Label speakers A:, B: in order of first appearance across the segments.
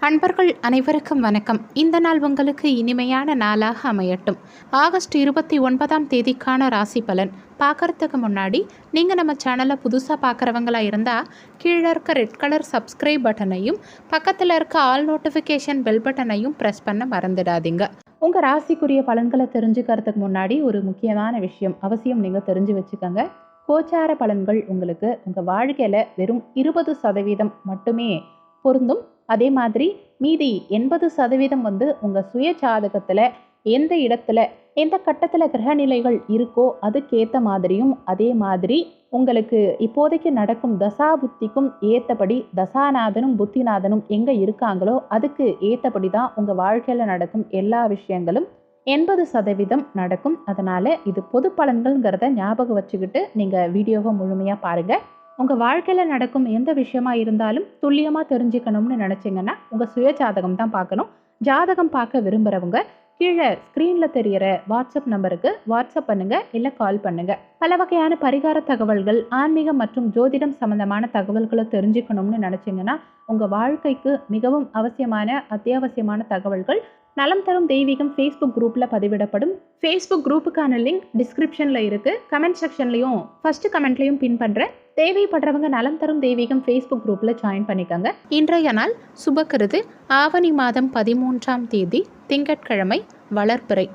A: அன்பர்கள் அனைவருக்கும் வணக்கம். இந்த நாள் உங்களுக்கு இனிமையான நாளாக அமையட்டும். ஆகஸ்ட் 29ஆம் தேதிக்கான ராசி பலன் பார்க்கறதுக்கு முன்னாடி நீங்கள் நம்ம சேனலை புதுசாக பார்க்குறவங்களா இருந்தால் கீழே இருக்க ரெட் கலர் சப்ஸ்கிரைப் பட்டனையும் பக்கத்தில் இருக்க ஆல் நோட்டிஃபிகேஷன் பெல் பட்டனையும் ப்ரெஸ் பண்ண மறந்துடாதீங்க. உங்கள் ராசிக்குரிய பலன்களை தெரிஞ்சுக்கிறதுக்கு முன்னாடி ஒரு முக்கியமான விஷயம் அவசியம் நீங்கள் தெரிஞ்சு வச்சுக்கோங்க. கோச்சார பலன்கள் உங்களுக்கு உங்கள் வாழ்க்கையில் வெறும் 20% மட்டுமே பொருந்தும். அதே மாதிரி மீதி 80% உங்கள் சுய ஜாதகத்தில் எந்த இடத்துல எந்த கட்டத்தில் கிரகநிலைகள் இருக்கோ அதுக்கேற்ற மாதிரியும், அதே மாதிரி உங்களுக்கு இப்போதைக்கு நடக்கும் தசா புத்திக்கும் ஏற்றபடி தசாநாதனும் புத்திநாதனும் எங்கே இருக்காங்களோ அதுக்கு ஏற்றபடி தான் உங்கள் வாழ்க்கையில் நடக்கும் எல்லா விஷயங்களும் 80% நடக்கும். அதனால் இது பொது பலன்கள்ங்கிறத ஞாபகம் வச்சுக்கிட்டு நீங்கள் வீடியோவை முழுமையாக பாருங்கள். உங்கள் வாழ்க்கையில் நடக்கும் எந்த விஷயமா இருந்தாலும் துல்லியமாக தெரிஞ்சுக்கணும்னு நினச்சிங்கன்னா உங்கள் சுய ஜாதகம் தான் பார்க்கணும். ஜாதகம் பார்க்க விரும்புகிறவங்க கீழே ஸ்க்ரீனில் தெரிகிற வாட்ஸ்அப் நம்பருக்கு வாட்ஸ்அப் பண்ணுங்கள், இல்லை கால் பண்ணுங்கள். பல வகையான பரிகார தகவல்கள், ஆன்மீகம் மற்றும் ஜோதிடம் சம்பந்தமான தகவல்களை தெரிஞ்சுக்கணும்னு நினச்சிங்கன்னா உங்கள் வாழ்க்கைக்கு மிகவும் அவசியமான அத்தியாவசியமான தகவல்கள் நலம் தரும் தெய்வீகம் ஃபேஸ்புக் குரூப்பில் பதிவிடப்படும். ஃபேஸ்புக் குரூப்புக்கான லிங்க் டிஸ்கிரிப்ஷனில் இருக்குது. கமெண்ட் செக்ஷன்லையும் ஃபர்ஸ்ட் கமெண்ட்லையும் பின் பண்ணுறேன். தேவைப்படுறவங்க நலம் தரும் தெய்வீகம் ஃபேஸ்புக் குரூப்பில் ஜாயின் பண்ணிக்கோங்க. இன்றைய நாள் சுபக்கிருது ஆவணி மாதம் 13ஆம் தேதி திங்கட்கிழமை, வளர்பிறை.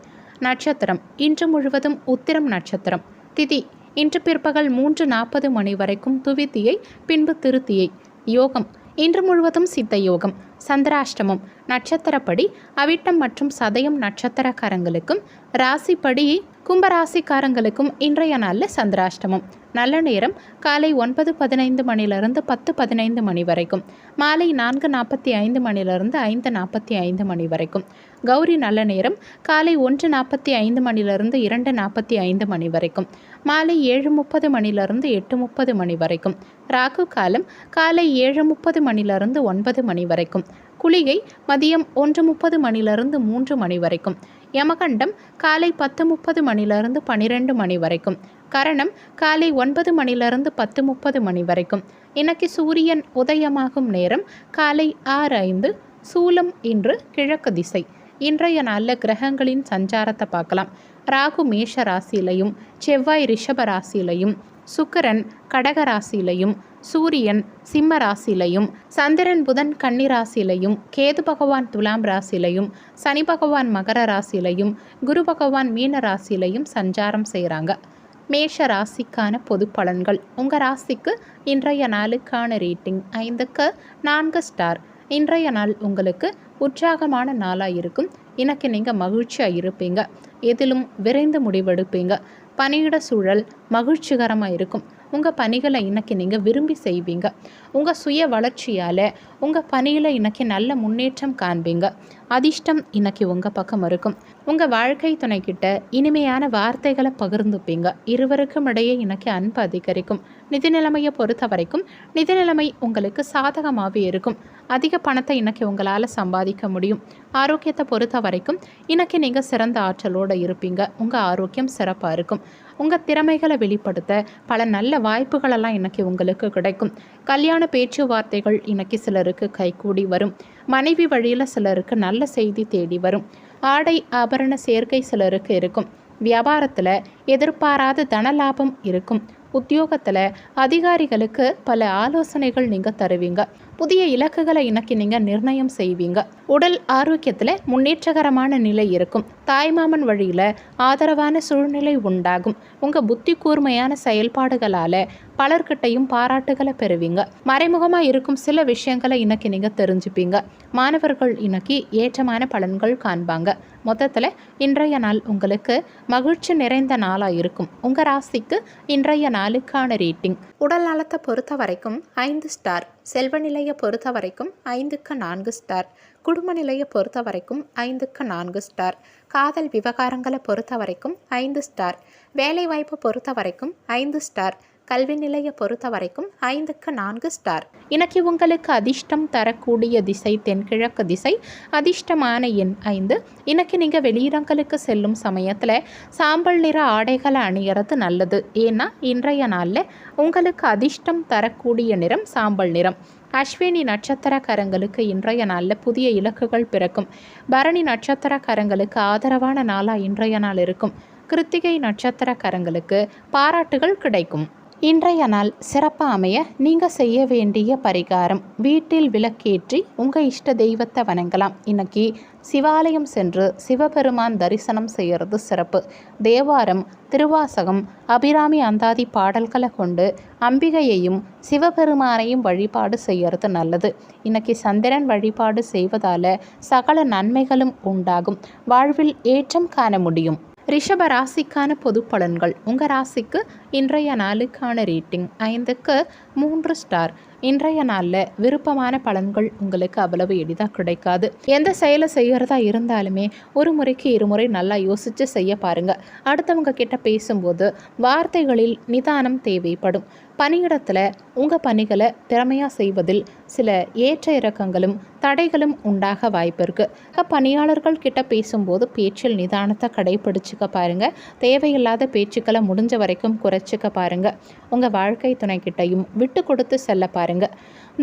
A: நட்சத்திரம் இன்று முழுவதும் உத்திரம் நட்சத்திரம். திதி இன்று பிற்பகல் 3:40 மணி வரைக்கும் துவித்தியை, பின்பு திருத்தியை. யோகம் இன்று முழுவதும் சித்த யோகம். சந்திராஷ்டமம் நட்சத்திரப்படி அவிட்டம் மற்றும் சதயம் நட்சத்திரக்காரங்களுக்கும், ராசிப்படி கும்பராசிக்காரங்களுக்கும் இன்றைய நாளில் சந்திராஷ்டமம். நல்ல நேரம் காலை 9:15 மணிலிருந்து 10:15 மணி வரைக்கும், மாலை 4:45 மணிலிருந்து 5:45 மணி வரைக்கும். கௌரி நல்ல நேரம் காலை 1:45 மணிலிருந்து 2:45 மணி வரைக்கும், மாலை 7:30 மணிலிருந்து 8:30 மணி வரைக்கும். ராகு காலம் காலை 7:30 மணிலிருந்து 9 மணி வரைக்கும். குளிகை மதியம் 1:30 மணிலிருந்து 3 மணி வரைக்கும். யமகண்டம் காலை 10:30 மணிலிருந்து 12 மணி வரைக்கும். கரணம் காலை 9 மணிலிருந்து 10:30 மணி வரைக்கும். இன்னைக்கு சூரியன் உதயமாகும் நேரம் காலை 6:05. சூலம் இன்று கிழக்கு திசை. இன்றைய நாளில் கிரகங்களின் சஞ்சாரத்தை பார்க்கலாம். ராகு மேஷ ராசியிலையும், செவ்வாய் ரிஷப ராசியிலையும், சுக்கிரன் கடக ராசியிலையும், சூரியன் சிம்ம ராசியிலையும், சந்திரன் புதன் கன்னி ராசியிலையும், கேது பகவான் துலாம் ராசியிலையும், சனி பகவான் மகர ராசியிலையும், குரு பகவான் மீன ராசியிலையும் சஞ்சாரம் செய்கிறாங்க. மேஷ ராசிக்கான பொது பலன்கள். உங்கள் ராசிக்கு இன்றைய நாளுக்கான ரேட்டிங் 5க்கு 4 ஸ்டார். இன்றைய நாள் உங்களுக்கு உற்சாகமான நாளாக இருக்கும். இன்னைக்கு நீங்கள் மகிழ்ச்சியாக இருப்பீங்க. எதிலும் விரைந்து முடிவெடுப்பீங்க. பணியிட சூழல் மகிழ்ச்சிகரமாக இருக்கும். உங்கள் பணிகளை இன்னைக்கு நீங்கள் விரும்பி செய்வீங்க. உங்கள் சுய வளர்ச்சியால் உங்கள் பணியில் இன்னைக்கு நல்ல முன்னேற்றம் காண்பீங்க. அதிர்ஷ்டம் இன்னைக்கு உங்கள் பக்கம் இருக்கும். உங்கள் வாழ்க்கை துணைக்கிட்ட இனிமையான வார்த்தைகளை பகிர்ந்துப்பீங்க. இருவருக்கும் இடையே இன்னைக்கு அன்பு அதிகரிக்கும். நிதி நிலைமையை பொறுத்த வரைக்கும் நிதி நிலைமை உங்களுக்கு சாதகமாகவே இருக்கும். அதிக பணத்தை இன்னைக்கு உங்களால் சம்பாதிக்க முடியும். ஆரோக்கியத்தை பொறுத்த வரைக்கும் இன்னைக்கு நீங்கள் சிறந்த ஆற்றலோடு இருப்பீங்க. உங்கள் ஆரோக்கியம் சிறப்பாக இருக்கும். உங்கள் திறமைகளை வெளிப்படுத்த பல நல்ல வாய்ப்புகளெல்லாம் இன்னைக்கு உங்களுக்கு கிடைக்கும். கல்யாண பேச்சுவார்த்தைகள் இன்னைக்கு சிலருக்கு கைகூடி வரும். மனைவி வழியில் சிலருக்கு நல்ல செய்தி தேடி வரும். ஆடை ஆபரண சேர்க்கை சிலருக்கு இருக்கும். வியாபாரத்தில் எதிர்பாராத தனலாபம் இருக்கும். உத்தியோகத்தில் அதிகாரிகளுக்கு பல ஆலோசனைகள் நீங்கள் தருவீங்க. புதிய இலக்குகளை இன்னைக்கு நீங்கள் நிர்ணயம் செய்வீங்க. உடல் ஆரோக்கியத்தில் முன்னேற்றகரமான நிலை இருக்கும். தாய்மாமன் வழியில் ஆதரவான சூழ்நிலை உண்டாகும். உங்கள் புத்தி கூர்மையான செயல்பாடுகளால் பலர்கிட்டையும் பாராட்டுகளை பெறுவீங்க. மறைமுகமாக இருக்கும் சில விஷயங்களை இன்னைக்கு நீங்கள் தெரிஞ்சுப்பீங்க. மாணவர்கள் இன்னைக்கு ஏற்றமான பலன்கள் காண்பாங்க. மொத்தத்தில் இன்றைய நாள் உங்களுக்கு மகிழ்ச்சி நிறைந்த நாளாக இருக்கும். உங்கள் ராசிக்கு இன்றைய நாளுக்கான ரேட்டிங். உடல் நலத்தை பொறுத்த வரைக்கும் 5 ஸ்டார். செல்வ நிலையை பொறுத்த வரைக்கும் 5க்கு 4 ஸ்டார். குடும்ப நிலையை பொறுத்த வரைக்கும் 5க்கு 4 ஸ்டார். காதல் விவகாரங்களை பொறுத்த வரைக்கும் 5 ஸ்டார். வேலை வாய்ப்பை பொறுத்த வரைக்கும் 5 ஸ்டார். கல்வி நிலையை பொறுத்த வரைக்கும் 5க்கு 4 ஸ்டார். இன்னைக்கு உங்களுக்கு அதிர்ஷ்டம் தரக்கூடிய திசை தென்கிழக்கு திசை. அதிர்ஷ்டமான எண் 5. இன்னைக்கு நீங்கள் வெளியிடங்களுக்கு செல்லும் சமயத்தில் சாம்பல் நிற ஆடைகளை அணியறது நல்லது. ஏன்னா இன்றைய நாளில் உங்களுக்கு அதிர்ஷ்டம் தரக்கூடிய நிறம் சாம்பல் நிறம். அஸ்வினி நட்சத்திரக்காரங்களுக்கு இன்றைய நாளில் புதிய இலக்குகள் பிறக்கும். பரணி நட்சத்திரக்காரங்களுக்கு ஆதரவான நாளாக இன்றைய நாள் இருக்கும். கிருத்திகை நட்சத்திரக்காரங்களுக்கு பாராட்டுகள் கிடைக்கும். இன்றைய நாள் சிறப்பாக அமைய நீங்கள் செய்ய வேண்டிய பரிகாரம், வீட்டில் விளக்கேற்றி உங்கள் இஷ்ட தெய்வத்தை வணங்கலாம். இன்னைக்கு சிவாலயம் சென்று சிவபெருமான் தரிசனம் செய்கிறது சிறப்பு. தேவாரம், திருவாசகம், அபிராமி அந்தாதி பாடல்களை கொண்டு அம்பிகையையும் சிவபெருமானையும் வழிபாடு செய்கிறது நல்லது. இன்னைக்கு சந்திரன் வழிபாடு செய்வதால் சகல நன்மைகளும் உண்டாகும். வாழ்வில் ஏற்றம் காண முடியும். ரிஷப ராசிக்கான பொது பலன்கள். உங்கள் ராசிக்கு இன்றைய நாளுக்கான ரேட்டிங் 5க்கு 3 ஸ்டார். இன்றைய நாளில் விருப்பமான பலன்கள் உங்களுக்கு அவ்வளவு எளிதாக கிடைக்காது. எந்த செயலை செய்கிறதா இருந்தாலுமே ஒரு முறைக்கு இருமுறை நல்லா யோசித்து செய்ய பாருங்கள். அடுத்தவங்க கிட்ட பேசும்போது வார்த்தைகளில் நிதானம் தேவைப்படும். பணியிடத்தில் உங்கள் பணிகளை திறமையாக செய்வதில் சில ஏற்ற இறக்கங்களும் தடைகளும் உண்டாக வாய்ப்பு இருக்குது. பணியாளர்கள் கிட்ட பேசும்போது பேச்சில் நிதானத்தை கடைபிடிச்சிக்க பாருங்கள். தேவையில்லாத பேச்சுக்களை முடிஞ்ச வரைக்கும் குறைச்சிக்க பாருங்கள். உங்கள் வாழ்க்கை துணைக்கிட்டையும் விட்டு கொடுத்து செல்ல பாருங்கள்.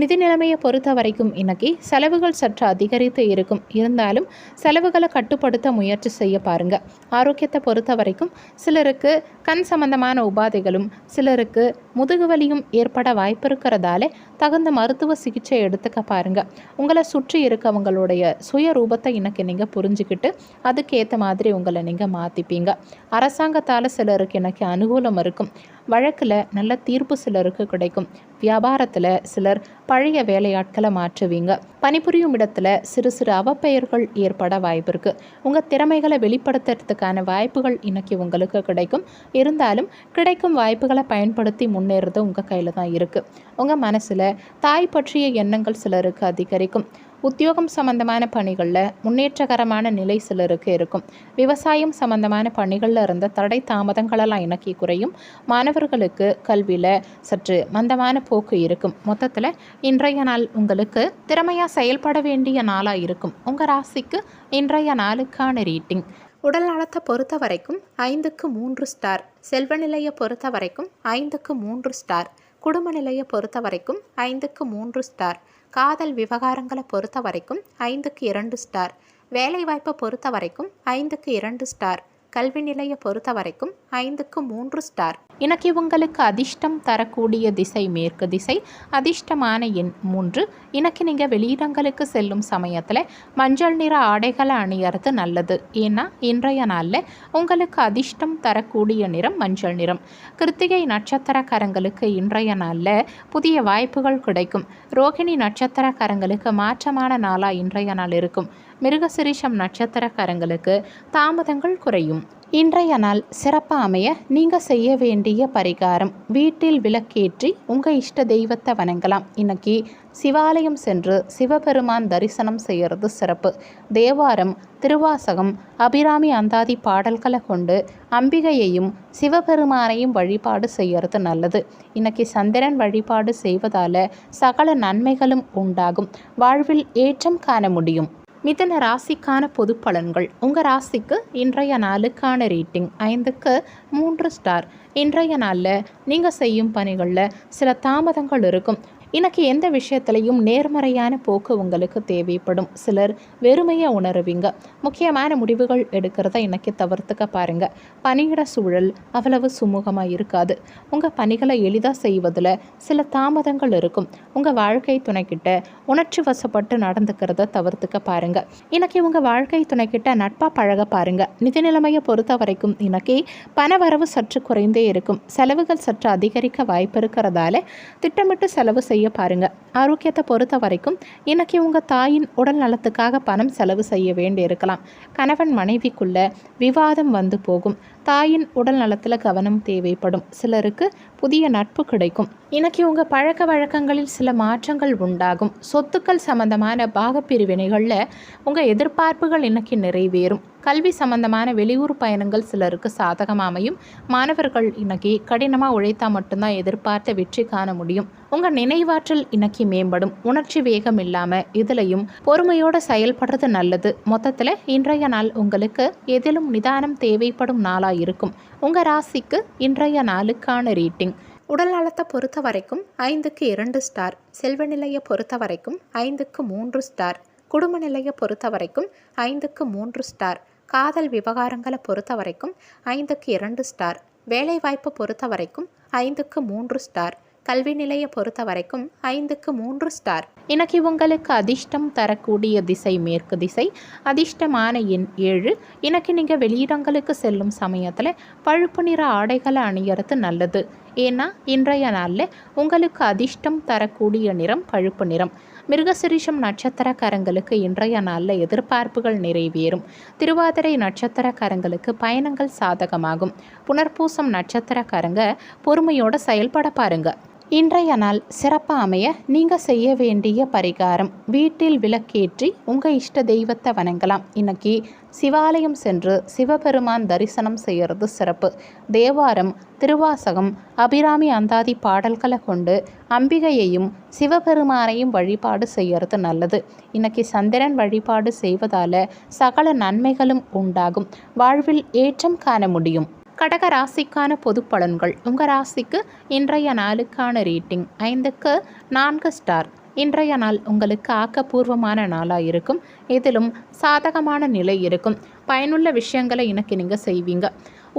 A: நிதி நிலைமையை பொறுத்த வரைக்கும் இன்னைக்கு செலவுகள் சற்று அதிகரித்து இருக்கும். இருந்தாலும் செலவுகளை கட்டுப்படுத்த முயற்சி செய்ய பாருங்கள். ஆரோக்கியத்தை பொறுத்த வரைக்கும் சிலருக்கு கண் சம்பந்தமான உபாதைகளும் சிலருக்கு முதுகுவலியும் ஏற்பட வாய்ப்பு இருக்கிறதால தகுந்த மருத்துவ சிகிச்சை எடுத்துக்க பாருங்கள். உங்களை சுற்றி இருக்கவங்களுடைய சுய ரூபத்தை இன்னைக்கு நீங்கள் புரிஞ்சுக்கிட்டு அதுக்கேற்ற மாதிரி உங்களை நீங்கள் மாற்றிப்பீங்க. அரசாங்கத்தால் சிலருக்கு இன்னைக்கு அனுகூலம் இருக்கும். வழக்கில் நல்ல தீர்ப்பு சிலருக்கு கிடைக்கும். வியாபாரத்தில் சிலர் பழைய வேலையாட்களை மாற்றுவீங்க. பணிபுரியும் இடத்துல சிறு சிறு அவப்பெயர்கள் ஏற்பட வாய்ப்பு இருக்குது. உங்கள் திறமைகளை வெளிப்படுத்துறதுக்கான வாய்ப்புகள் இன்னைக்கு உங்களுக்கு கிடைக்கும். இருந்தாலும் கிடைக்கும் வாய்ப்புகளை பயன்படுத்தி முன்னேறது உங்கள் கையில் தான் இருக்குது. உங்கள் மனசில் தாய் பற்றிய எண்ணங்கள் சிலருக்கு அதிகரிக்கும். உத்தியோகம் சம்பந்தமான பணிகளில் முன்னேற்றகரமான நிலை சிலருக்கு இருக்கும். விவசாயம் சம்பந்தமான பணிகளில் இருந்த தடை தாமதங்களெல்லாம் இன்னைக்கு குறையும். மாணவர்களுக்கு கல்வியில் சற்று மந்தமான போக்கு இருக்கும். மொத்தத்தில் இன்றைய நாள் உங்களுக்கு திறமையாக செயல்பட வேண்டிய நாளாக இருக்கும். உங்கள் ராசிக்கு இன்றைய நாளுக்கான ரேட்டிங். உடல் நலத்தை பொறுத்த வரைக்கும் 5க்கு 3 ஸ்டார். செல்வ நிலையை பொறுத்த வரைக்கும் 5க்கு 3 ஸ்டார். குடும்ப நிலையை பொறுத்த வரைக்கும் 5க்கு 3 ஸ்டார். காதல் விவகாரங்களை பொறுத்த வரைக்கும் 5க்கு 2 ஸ்டார். வேலைவாய்ப்பை பொறுத்த வரைக்கும் 5க்கு 2 ஸ்டார். கல்வி நிலையை பொறுத்த வரைக்கும் 5க்கு 3 ஸ்டார். இன்னைக்கு உங்களுக்கு அதிர்ஷ்டம் தரக்கூடிய திசை மேற்கு திசை. அதிர்ஷ்டமான எண் 3. இன்னைக்கு நீங்கள் வெளியிடங்களுக்கு செல்லும் சமயத்தில் மஞ்சள் நிற ஆடைகளை அணியறது நல்லது. ஏன்னா இன்றைய நாளில் உங்களுக்கு அதிர்ஷ்டம் தரக்கூடிய நிறம் மஞ்சள் நிறம். கிருத்திகை நட்சத்திரக்காரங்களுக்கு இன்றைய நாளில் புதிய வாய்ப்புகள் கிடைக்கும். ரோகிணி நட்சத்திரக்காரங்களுக்கு மாற்றமான நாளாக இன்றைய நாள் இருக்கும். மிருகசிரிஷம் நட்சத்திரக்காரங்களுக்கு தாமதங்கள் குறையும். இன்றைய நாள் சிறப்பாக அமைய நீங்கள் செய்ய வேண்டிய பரிகாரம், வீட்டில் விளக்கேற்றி உங்கள் இஷ்ட தெய்வத்தை வணங்கலாம். இன்னைக்கு சிவாலயம் சென்று சிவபெருமான் தரிசனம் செய்கிறது சிறப்பு. தேவாரம், திருவாசகம், அபிராமி அந்தாதி பாடல்களை கொண்டு அம்பிகையையும் சிவபெருமானையும் வழிபாடு செய்கிறது நல்லது. இன்னைக்கு சந்திரன் வழிபாடு செய்வதால் சகல நன்மைகளும் உண்டாகும். வாழ்வில் ஏற்றம் காண முடியும். மிதுன ராசிக்கான பொது பலன்கள். உங்கள் ராசிக்கு இன்றைய நாளுக்கான ரேட்டிங் 5க்கு 3 ஸ்டார். இன்றைய நாளில் நீங்கள் செய்யும் பணிகளில் சில தாமதங்கள் இருக்கும். இன்னைக்கு எந்த விஷயத்துலையும் நேர்மறையான போக்கு உங்களுக்கு தேவைப்படும். சிலர் வெறுமையை உணருவீங்க. முக்கியமான முடிவுகள் எடுக்கிறத இன்னைக்கு தவிர்த்துக்க பாருங்கள். பணியிட சூழல் அவ்வளவு சுமூகமாக இருக்காது. உங்கள் பணிகளை எளிதாக செய்வதில் சில தாமதங்கள் இருக்கும். உங்கள் வாழ்க்கை துணைக்கிட்ட உணர்ச்சி வசப்பட்டு நடந்துக்கிறத தவிர்த்துக்க பாருங்கள். இன்னைக்கு உங்கள் வாழ்க்கை துணைக்கிட்ட நட்பாக பழக பாருங்கள். நிதி நிலைமையை பொறுத்த வரைக்கும் இன்னைக்கு பணவரவு சற்று குறைந்தே இருக்கும். செலவுகள் சற்று அதிகரிக்க வாய்ப்பு இருக்கிறதால திட்டமிட்டு செலவு செய்ய பாருங்க. ஆரோக்கியத்தை பொறுத்த வரைக்கும் இன்னைக்கு உங்க தாயின் உடல் நலத்துக்காக பணம் செலவு செய்ய வேண்டி இருக்கலாம். கணவன் மனைவிக்குள்ள விவாதம் வந்து போகும். தாயின் உடல் நலத்தில் கவனம் தேவைப்படும். சிலருக்கு புதிய நட்பு கிடைக்கும். இன்னைக்கு உங்கள் பழக்க வழக்கங்களில் சில மாற்றங்கள் உண்டாகும். சொத்துக்கள் சம்பந்தமான பாகப்பிரிவினைகளில் உங்கள் எதிர்பார்ப்புகள் இன்னைக்கு நிறைவேறும். கல்வி சம்பந்தமான வெளியூர் பயணங்கள் சிலருக்கு சாதகமாக அமையும். மாணவர்கள் இன்னைக்கு கடினமாக உழைத்தா மட்டும்தான் எதிர்பார்த்த வெற்றி காண முடியும். உங்கள் நினைவாற்றல் இன்னைக்கு மேம்படும். உணர்ச்சி வேகம் இல்லாமல் இதுலையும் பொறுமையோடு செயல்படுறது நல்லது. மொத்தத்தில் இன்றைய நாள் உங்களுக்கு எதிலும் நிதானம் தேவைப்படும் நாளாக இருக்கும். உங்கள் ராசிக்கு இன்றைய நாளுக்கான ரேட்டிங்: உடல் நலத்தை பொறுத்த வரைக்கும் 5க்கு 2 ஸ்டார், செல்வ நிலையை பொறுத்த வரைக்கும் 5க்கு 3 ஸ்டார், குடும்ப நிலையை பொறுத்த வரைக்கும் 5க்கு 3 ஸ்டார், காதல் விவகாரங்களை பொறுத்த வரைக்கும் 5க்கு 2 ஸ்டார், வேலைவாய்ப்பு பொறுத்த வரைக்கும் 5க்கு 3 ஸ்டார், கல்வி நிலையை பொறுத்த வரைக்கும் 5க்கு 3 ஸ்டார். இன்னைக்கு உங்களுக்கு அதிர்ஷ்டம் தரக்கூடிய திசை மேற்கு திசை. அதிர்ஷ்டமான எண் 7. இன்னைக்கு நீங்கள் வெளியிடங்களுக்கு செல்லும் சமயத்தில் பழுப்பு நிற ஆடைகளை அணியறது நல்லது. ஏன்னா இன்றைய நாளில் உங்களுக்கு அதிர்ஷ்டம் தரக்கூடிய நிறம் பழுப்பு நிறம். மிருகசிரிஷம் நட்சத்திரக்காரங்களுக்கு இன்றைய நாளில் எதிர்பார்ப்புகள் நிறைவேறும். திருவாதிரை நட்சத்திரக்காரங்களுக்கு பயணங்கள் சாதகமாகும். புனர்பூசம் நட்சத்திரக்காரங்க பொறுமையோடு செயல்பட பாருங்க. இன்றைய நாள் சிறப்பாக அமைய நீங்கள் செய்ய வேண்டிய பரிகாரம்: வீட்டில் விளக்கேற்றி உங்கள் இஷ்ட தெய்வத்தை வணங்கலாம். இன்னைக்கு சிவாலயம் சென்று சிவபெருமான் தரிசனம் செய்கிறது சிறப்பு. தேவாரம், திருவாசகம், அபிராமி அந்தாதி பாடல்களை கொண்டு அம்பிகையையும் சிவபெருமானையும் வழிபாடு செய்கிறது நல்லது. இன்னைக்கு சந்திரன் வழிபாடு செய்வதால் சகல நன்மைகளும் உண்டாகும். வாழ்வில் ஏற்றம் காண முடியும். கடக ராசிக்கான பொது பலன்கள்: உங்கள் ராசிக்கு இன்றைய நாளுக்கான ரேட்டிங் 5க்கு 4 ஸ்டார். இன்றைய நாள் உங்களுக்கு ஆக்கப்பூர்வமான நாளாக இருக்கும். இதிலும் சாதகமான நிலை இருக்கும். பயனுள்ள விஷயங்களை இன்னைக்கு நீங்கள் செய்வீங்க.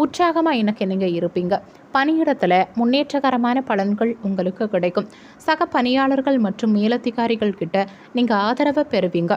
A: உற்சாகமாக இன்னைக்கு நீங்கள் இருப்பீங்க. பணியிடத்தில் முன்னேற்றகரமான பலன்கள் உங்களுக்கு கிடைக்கும். சக பணியாளர்கள் மற்றும் மேலதிகாரிகள் கிட்ட நீங்கள் ஆதரவை பெறுவீங்க.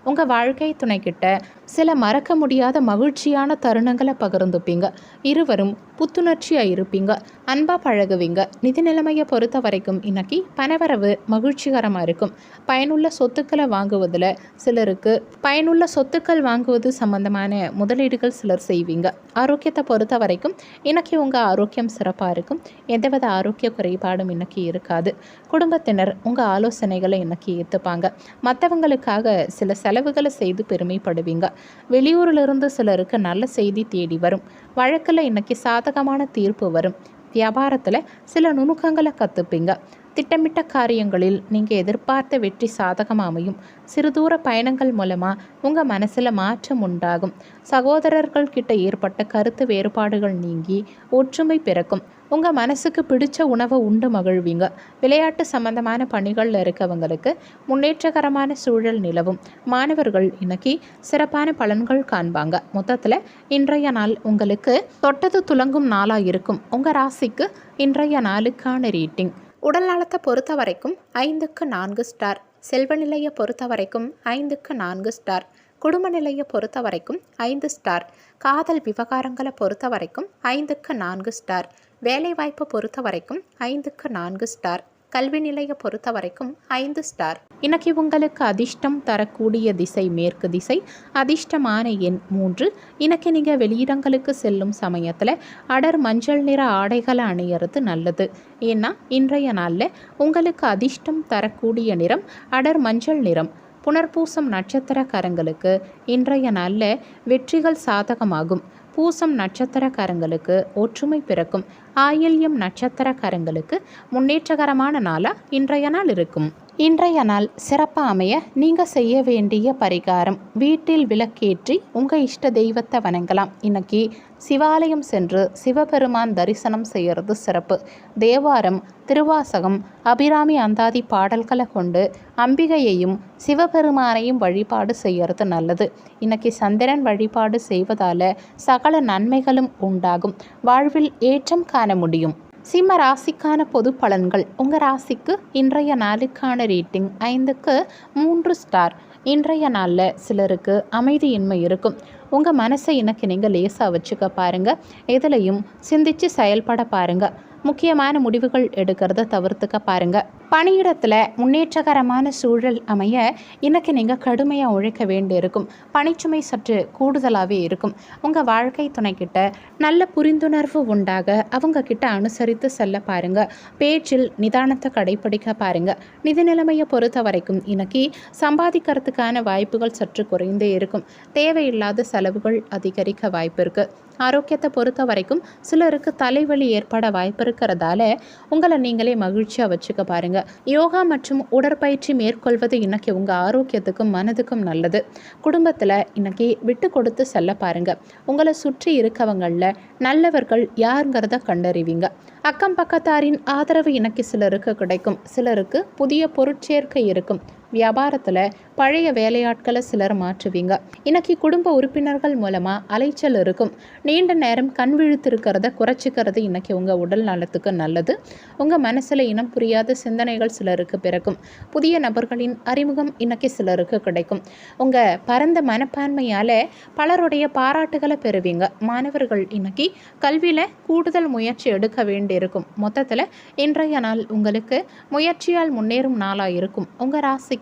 A: உங்கள் வாழ்க்கை துணைக்கிட்ட சில மறக்க முடியாத மகிழ்ச்சியான தருணங்களை பகிர்ந்துப்பீங்க. இருவரும் புத்துணர்ச்சியாக இருப்பீங்க. அன்பாக பழகுவீங்க. நிதி நிலைமையை பொறுத்த வரைக்கும் இன்னைக்கு பணவரவு மகிழ்ச்சிகரமாக இருக்கும். பயனுள்ள சொத்துக்களை வாங்குவதில் சிலருக்கு பயனுள்ள சொத்துக்கள் வாங்குவது சம்பந்தமான முதலீடுகள் சிலர் செய்வீங்க. ஆரோக்கியத்தை பொறுத்த வரைக்கும் இன்னைக்கு உங்கள் ஆரோக்கியம் சிறப்பாக இருக்கும். எந்தவித ஆரோக்கிய குறைபாடும் இன்னைக்கு இருக்காது. குடும்பத்தினர் உங்கள் ஆலோசனைகளை இன்னைக்கு ஏற்றுப்பாங்க. மற்றவங்களுக்காக சில செலவுகளை செய்து பெருமைப்படுவீங்க. வெளியூரிலிருந்து சிலருக்கு நல்ல செய்தி தேடி வரும். வழக்கில் இன்னைக்கு சாதகமான தீர்ப்பு வரும். வியாபாரத்தில் சில நுணுக்கங்களை கற்றுப்பீங்க. திட்டமிட்ட காரியங்களில் நீங்கள் எதிர்பார்த்த வெற்றி சாதகமாக அமையும். சிறுதூர பயணங்கள் மூலமாக உங்கள் மனசில் மாற்றம் உண்டாகும். சகோதரர்கள் கிட்ட ஏற்பட்ட கருத்து வேறுபாடுகள் நீங்கி ஒற்றுமை பிறக்கும். உங்கள் மனசுக்கு பிடிச்ச உணவை உண்டு மகிழ்வீங்க. விளையாட்டு சம்பந்தமான பணிகளில் இருக்கவங்களுக்கு முன்னேற்றகரமான சூழல் நிலவும். மாணவர்கள் இன்னைக்கு சிறப்பான பலன்கள் காண்பாங்க. மொத்தத்தில் இன்றைய நாள் உங்களுக்கு தொட்டது துலங்கும் நாளாக இருக்கும். உங்கள் ராசிக்கு இன்றைய நாளுக்கான ரேட்டிங்: உடல் நலத்தை பொறுத்த வரைக்கும் 5க்கு 4 ஸ்டார், செல்வ நிலையை பொறுத்த வரைக்கும் 5க்கு 4 ஸ்டார், குடும்ப நிலையை பொறுத்த வரைக்கும் 5 ஸ்டார், காதல் விவகாரங்களை பொறுத்த வரைக்கும் 5க்கு 4 ஸ்டார், வேலைவாய்ப்பு பொறுத்த வரைக்கும் 5க்கு 4 ஸ்டார், கல்வி நிலையை பொறுத்த வரைக்கும் 5 ஸ்டார். இன்னைக்கு உங்களுக்கு அதிர்ஷ்டம் தரக்கூடிய திசை மேற்கு திசை. அதிர்ஷ்டமான எண் 3. இன்னைக்கு நீங்கள் வெளியிடங்களுக்கு செல்லும் சமயத்தில் அடர் மஞ்சள் நிற ஆடைகளை அணியறது நல்லது. ஏன்னா இன்றைய நாளில் உங்களுக்கு அதிர்ஷ்டம் தரக்கூடிய நிறம் அடர் மஞ்சள் நிறம். புனர்பூசம் நட்சத்திரக்காரங்களுக்கு இன்றைய நாளில் வெற்றிகள் சாதகமாகும். பூசம் நட்சத்திரக்காரங்களுக்கு ஒற்றுமை பிறக்கும். ஆயில்யம் நட்சத்திரக்காரங்களுக்கு முன்னேற்றகரமான நாளாக இன்றைய நாள் இருக்கும். இன்றைய நாள் சிறப்பாக அமைய நீங்கள் செய்ய வேண்டிய பரிகாரம்: வீட்டில் விளக்கேற்றி உங்கள் இஷ்ட தெய்வத்தை வணங்கலாம். இன்னைக்கு சிவாலயம் சென்று சிவபெருமான் தரிசனம் செய்கிறது சிறப்பு. தேவாரம், திருவாசகம், அபிராமி அந்தாதி பாடல்களை கொண்டு அம்பிகையையும் சிவபெருமானையும் வழிபாடு செய்கிறது நல்லது. இன்னைக்கு சந்திரன் வழிபாடு செய்வதால் சகல நன்மைகளும் உண்டாகும். வாழ்வில் ஏற்றம் காண முடியும். சிம்ம ராசிக்கான பொது பலன்கள்: உங்கள் ராசிக்கு இன்றைய நாளுக்கான ரேட்டிங் 5க்கு 3 ஸ்டார். இன்றைய நாளில் சிலருக்கு அமைதியின்மை இருக்கும். உங்கள் மனசை இன்னைக்கு நீங்கள் லேசாக வச்சுக்க பாருங்கள். எதுலையும் சிந்தித்து செயல்பட பாருங்கள். முக்கியமான முடிவுகள் எடுக்கிறத தவிர்த்துக்க பாருங்கள். பணியிடத்தில் முன்னேற்றகரமான சூழல் அமைய இன்னைக்கு நீங்கள் கடுமையாக உழைக்க வேண்டியிருக்கும். பணிச்சுமை சற்று கூடுதலாகவே இருக்கும். உங்கள் வாழ்க்கை துணைக்கிட்ட நல்ல புரிந்துணர்வு உண்டாக அவங்க கிட்ட அனுசரித்து செல்ல பாருங்க. பேச்சில் நிதானத்தை கடைப்பிடிக்க பாருங்க. நிதி நிலைமையை பொறுத்த வரைக்கும் இன்னைக்கு சம்பாதிக்கிறதுக்கான வாய்ப்புகள் சற்று குறைந்தே இருக்கும். தேவையில்லாத செலவுகள் அதிகரிக்க வாய்ப்பு இருக்கு. ஆரோக்கியத்தை பொறுத்த வரைக்கும் சிலருக்கு தலைவலி ஏற்பட வாய்ப்பு இருக்கிறதால உங்களை நீங்களே மகிழ்ச்சியாக வச்சுக்க பாருங்கள். யோகா மற்றும் உடற்பயிற்சி மேற்கொள்வது இன்னைக்கு உங்கள் ஆரோக்கியத்துக்கும் மனதுக்கும் நல்லது. குடும்பத்தில் இன்னைக்கு விட்டு கொடுத்து செல்ல பாருங்கள். உங்களை சுற்றி இருக்கவங்களில் நல்லவர்கள் யாருங்கிறத கண்டறிவீங்க. அக்கம் பக்கத்தாரின் ஆதரவு இன்னைக்கு சிலருக்கு கிடைக்கும். சிலருக்கு புதிய பொருட்சேர்க்கை இருக்கும். வியாபாரத்தில் பழைய வேலையாட்களை சிலர் மாற்றுவீங்க. இன்னைக்கு குடும்ப உறுப்பினர்கள் மூலமாக அலைச்சல் இருக்கும். நீண்ட நேரம் கண் விழித்திருக்கிறத குறைச்சிக்கிறது இன்னைக்கு உங்கள் உடல் நலத்துக்கு நல்லது. உங்கள் மனசில் இனம் புரியாத சிந்தனைகள் சிலருக்கு பிறக்கும். புதிய நபர்களின் அறிமுகம் இன்னைக்கு சிலருக்கு கிடைக்கும். உங்கள் பரந்த மனப்பான்மையால் பலருடைய பாராட்டுகளை பெறுவீங்க. மாணவர்கள் இன்னைக்கு கல்வியில் கூடுதல் முயற்சி எடுக்க வேண்டியிருக்கும். மொத்தத்தில் இன்றைய நாள் உங்களுக்கு முயற்சியால் முன்னேறும் நாளாக இருக்கும். உங்கள் ராசிக்கு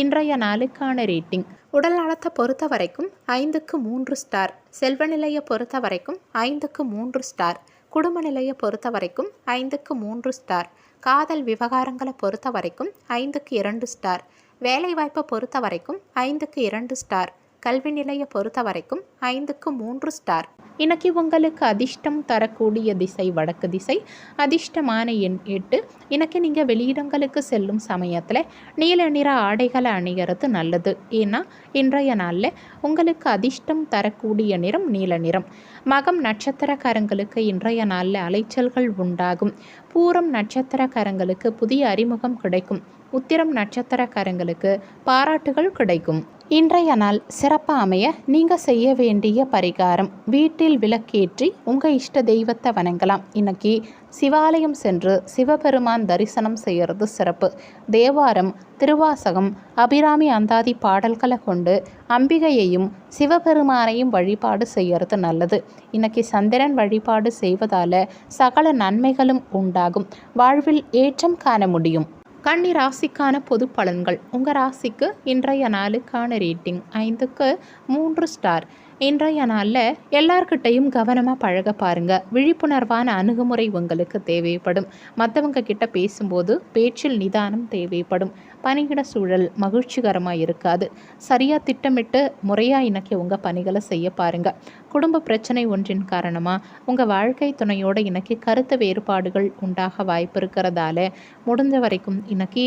A: இன்றைய நாளுக்கான ரேட்டிங். உடல் நலத்தை பொறுத்த வரைக்கும் 5க்கு 3 ஸ்டார். செல்வ நிலையை பொறுத்த வரைக்கும் 5க்கு 3 ஸ்டார். குடும்ப நிலையை பொறுத்த வரைக்கும் 5க்கு 3 ஸ்டார். காதல் விவகாரங்களை பொறுத்த வரைக்கும் 5க்கு 2 ஸ்டார். வேலை வாய்ப்பை பொறுத்த வரைக்கும் 5க்கு 2 ஸ்டார். கல்வி நிலையை பொறுத்த வரைக்கும் 5க்கு 3 ஸ்டார். இன்னைக்கு உங்களுக்கு அதிர்ஷ்டம் தரக்கூடிய திசை வடக்கு திசை. அதிர்ஷ்டமான எண் 8. இன்னைக்கு நீங்கள் வெளியிடங்களுக்கு செல்லும் சமயத்தில் நீல நிற ஆடைகளை அணிகிறது நல்லது. ஏன்னா இன்றைய நாளில் உங்களுக்கு அதிர்ஷ்டம் தரக்கூடிய நிறம் நீல நிறம். மகம் நட்சத்திரக்காரங்களுக்கு இன்றைய நாளில் அலைச்சல்கள் உண்டாகும். பூரம் நட்சத்திரக்காரங்களுக்கு புதிய அறிமுகம் கிடைக்கும். உத்திரம் நட்சத்திரக்காரங்களுக்கு பாராட்டுகள் கிடைக்கும். இன்றைய நாள் சிறப்பாக அமைய நீங்கள் செய்ய வேண்டிய பரிகாரம்: வீட்டில் விளக்கேற்றி உங்கள் இஷ்ட தெய்வத்தை வணங்கலாம். இன்னைக்கு சிவாலயம் சென்று சிவபெருமான் தரிசனம் செய்கிறது சிறப்பு. தேவாரம், திருவாசகம், அபிராமி அந்தாதி பாடல்களை கொண்டு அம்பிகையையும் சிவபெருமானையும் வழிபாடு செய்கிறது நல்லது. இன்னைக்கு சந்திரன் வழிபாடு செய்வதால் சகல நன்மைகளும் உண்டாகும். வாழ்வில் ஏற்றம் காண முடியும். கன்னி ராசிக்கான பொது பலன்கள். உங்கள் ராசிக்கு இன்றைய நாளுக்கான ரேட்டிங் 5க்கு 3 ஸ்டார். இன்றைய நாளில் எல்லார்கிட்டையும் கவனமாக பழக பாருங்கள். விழிப்புணர்வான அணுகுமுறை உங்களுக்கு தேவைப்படும். மற்றவங்க கிட்ட பேசும்போது பேச்சில் நிதானம் தேவைப்படும். பணியிட சூழல் மகிழ்ச்சிகரமாக இருக்காது. சரியாக திட்டமிட்டு முறையாக இன்னைக்கு உங்கள் பணிகளை செய்ய பாருங்கள். குடும்ப பிரச்சனை ஒன்றின் காரணமாக உங்கள் வாழ்க்கை துணையோடு இன்னைக்கு கருத்து வேறுபாடுகள் உண்டாக வாய்ப்பு இருக்கிறதால முடிஞ்ச வரைக்கும் இன்னைக்கு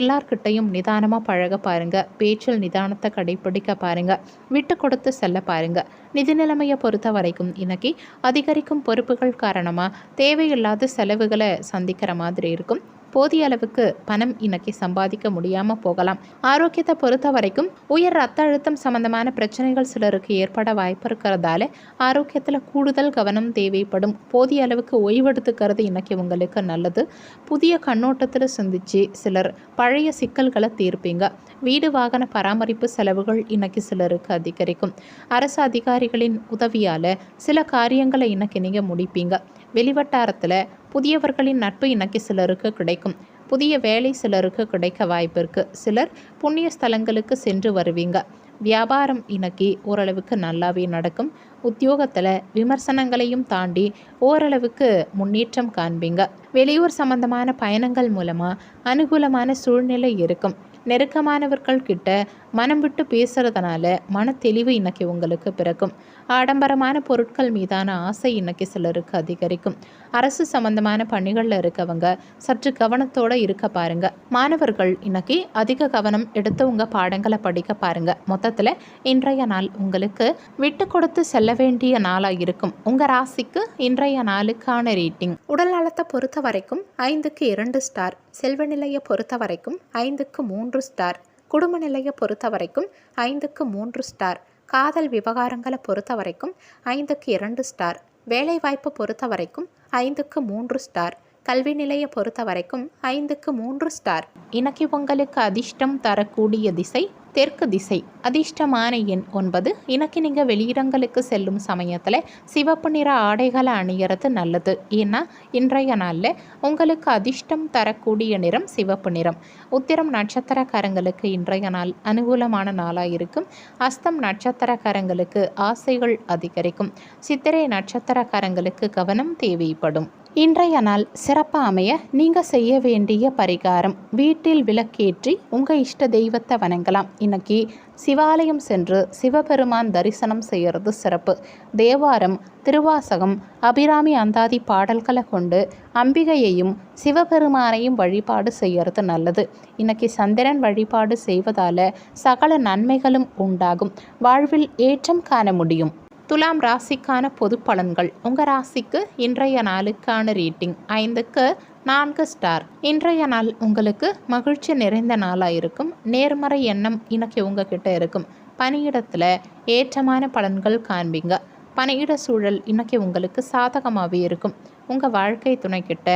A: எல்லார்கிட்டையும் நிதானமாக பழக பாருங்கள். பேச்சில் நிதானத்தை கடைப்பிடிக்க பாருங்கள். விட்டு கொடுத்து செல்ல பாருங்கள். நிதி நிலைமையை பொறுத்த வரைக்கும் இன்னைக்கு அதிகரிக்கும் பொறுப்புகள் காரணமாக தேவையில்லாத செலவுகளை சந்திக்கிற மாதிரி இருக்கும். போதிய அளவுக்கு பணம் இன்னைக்கு சம்பாதிக்க முடியாமல் போகலாம். ஆரோக்கியத்தை பொறுத்த வரைக்கும் உயர் ரத்த அழுத்தம் சம்பந்தமான பிரச்சனைகள் சிலருக்கு ஏற்பட வாய்ப்பு இருக்கிறதால ஆரோக்கியத்தில் கூடுதல் கவனம் தேவைப்படும். போதிய அளவுக்கு ஓய்வெடுத்துக்கிறது இன்னைக்கு உங்களுக்கு நல்லது. புதிய கண்ணோட்டத்தில் சிந்திச்சு சிலர் பழைய சிக்கல்களை தீர்ப்பீங்க. வீடு வாகன பராமரிப்பு செலவுகள் இன்னைக்கு சிலருக்கு அதிகரிக்கும். அரசு அதிகாரிகளின் உதவியால் சில காரியங்களை இன்னைக்கு நீங்கள் முடிப்பீங்க. வெளிவட்டாரத்தில் புதியவர்களின் நட்பு இன்னைக்கு சிலருக்கு கிடைக்கும். புதிய வேலை சிலருக்கு கிடைக்க வாய்ப்பு இருக்குது. சிலர் புண்ணிய ஸ்தலங்களுக்கு சென்று வருவீங்க. வியாபாரம் இன்னைக்கு ஓரளவுக்கு நல்லாவே நடக்கும். உத்தியோகத்தில் விமர்சனங்களையும் தாண்டி ஓரளவுக்கு முன்னேற்றம் காண்பீங்க. வெளியூர் சம்பந்தமான பயணங்கள் மூலமாக அனுகூலமான சூழ்நிலை இருக்கும். நெருக்கமானவர்கள் கிட்ட மனம் விட்டு பேசுறதுனால மன தெளிவு இன்னைக்கு உங்களுக்கு பிறக்கும். ஆடம்பரமான பொருட்கள் மீதான ஆசை இன்னைக்கு சிலருக்கு அதிகரிக்கும். அரசு சம்பந்தமான பணிகளில் இருக்கவங்க சற்று கவனத்தோடு இருக்க பாருங்க. மாணவர்கள் இன்னைக்கு அதிக கவனம் எடுத்து உங்கள் பாடங்களை படிக்க பாருங்க. மொத்தத்தில் இன்றைய நாள் உங்களுக்கு விட்டு கொடுத்து செல்ல வேண்டிய நாளாக இருக்கும். உங்கள் ராசிக்கு இன்றைய நாளுக்கான ரேட்டிங். உடல் நலத்தை பொறுத்த வரைக்கும் 5க்கு 2 ஸ்டார். செல்வ நிலையை பொறுத்த வரைக்கும் 5க்கு 3 ஸ்டார். குடும்ப நிலையை பொறுத்த வரைக்கும் 5க்கு 3 ஸ்டார். காதல் விவகாரங்களை பொறுத்த வரைக்கும் 5க்கு 2 ஸ்டார். வேலை வாய்ப்பு பொறுத்த வரைக்கும் 5க்கு 3 ஸ்டார். கல்வி நிலையை பொறுத்த வரைக்கும் 5க்கு 3 ஸ்டார். இன்னைக்கு உங்களுக்கு அதிர்ஷ்டம் தரக்கூடிய திசை தெற்கு திசை அதிர்ஷ்டமான எண் 9. இன்னைக்கு நீங்கள் வெளியிடங்களுக்கு செல்லும் சமயத்தில் சிவப்பு நிற ஆடைகளை அணியறது நல்லது. ஏன்னா இன்றைய நாளில் உங்களுக்கு அதிர்ஷ்டம் தரக்கூடிய நிறம் சிவப்பு நிறம். உத்திரம் நட்சத்திரக்காரங்களுக்கு இன்றைய நாள் அனுகூலமான நாளாக இருக்கும். அஸ்தம் நட்சத்திரக்காரங்களுக்கு ஆசைகள் அதிகரிக்கும். சித்திரை நட்சத்திரக்காரங்களுக்கு கவனம் தேவைப்படும். இன்றைய நாள் சிறப்பாக அமைய நீங்கள் செய்ய வேண்டிய பரிகாரம், வீட்டில் விளக்கேற்றி உங்கள் இஷ்ட தெய்வத்தை வணங்கலாம். இன்னைக்கு சிவாலயம் சென்று சிவபெருமான் தரிசனம் செய்கிறது சிறப்பு. தேவாரம், திருவாசகம், அபிராமி அந்தாதி பாடல்களை கொண்டு அம்பிகையையும் சிவபெருமானையும் வழிபாடு செய்கிறது நல்லது. இன்னைக்கு சந்திரன் வழிபாடு செய்வதால் சகல நன்மைகளும் உண்டாகும். வாழ்வில் ஏற்றம் காண முடியும். துலாம் ராசிக்கான பொது பலன்கள். உங்கள் ராசிக்கு இன்றைய நாளுக்கான ரேட்டிங் 5க்கு 4 ஸ்டார். இன்றைய நாள் உங்களுக்கு மகிழ்ச்சி நிறைந்த நாளாக இருக்கும். நேர்மறை எண்ணம் இன்னைக்கு உங்ககிட்ட இருக்கும். பணியிடத்தில் ஏற்றமான பலன்கள் காண்பீங்க. பணியிட சூழல் இன்னைக்கு உங்களுக்கு சாதகமாகவே இருக்கும். உங்கள் வாழ்க்கை துணைக்கிட்ட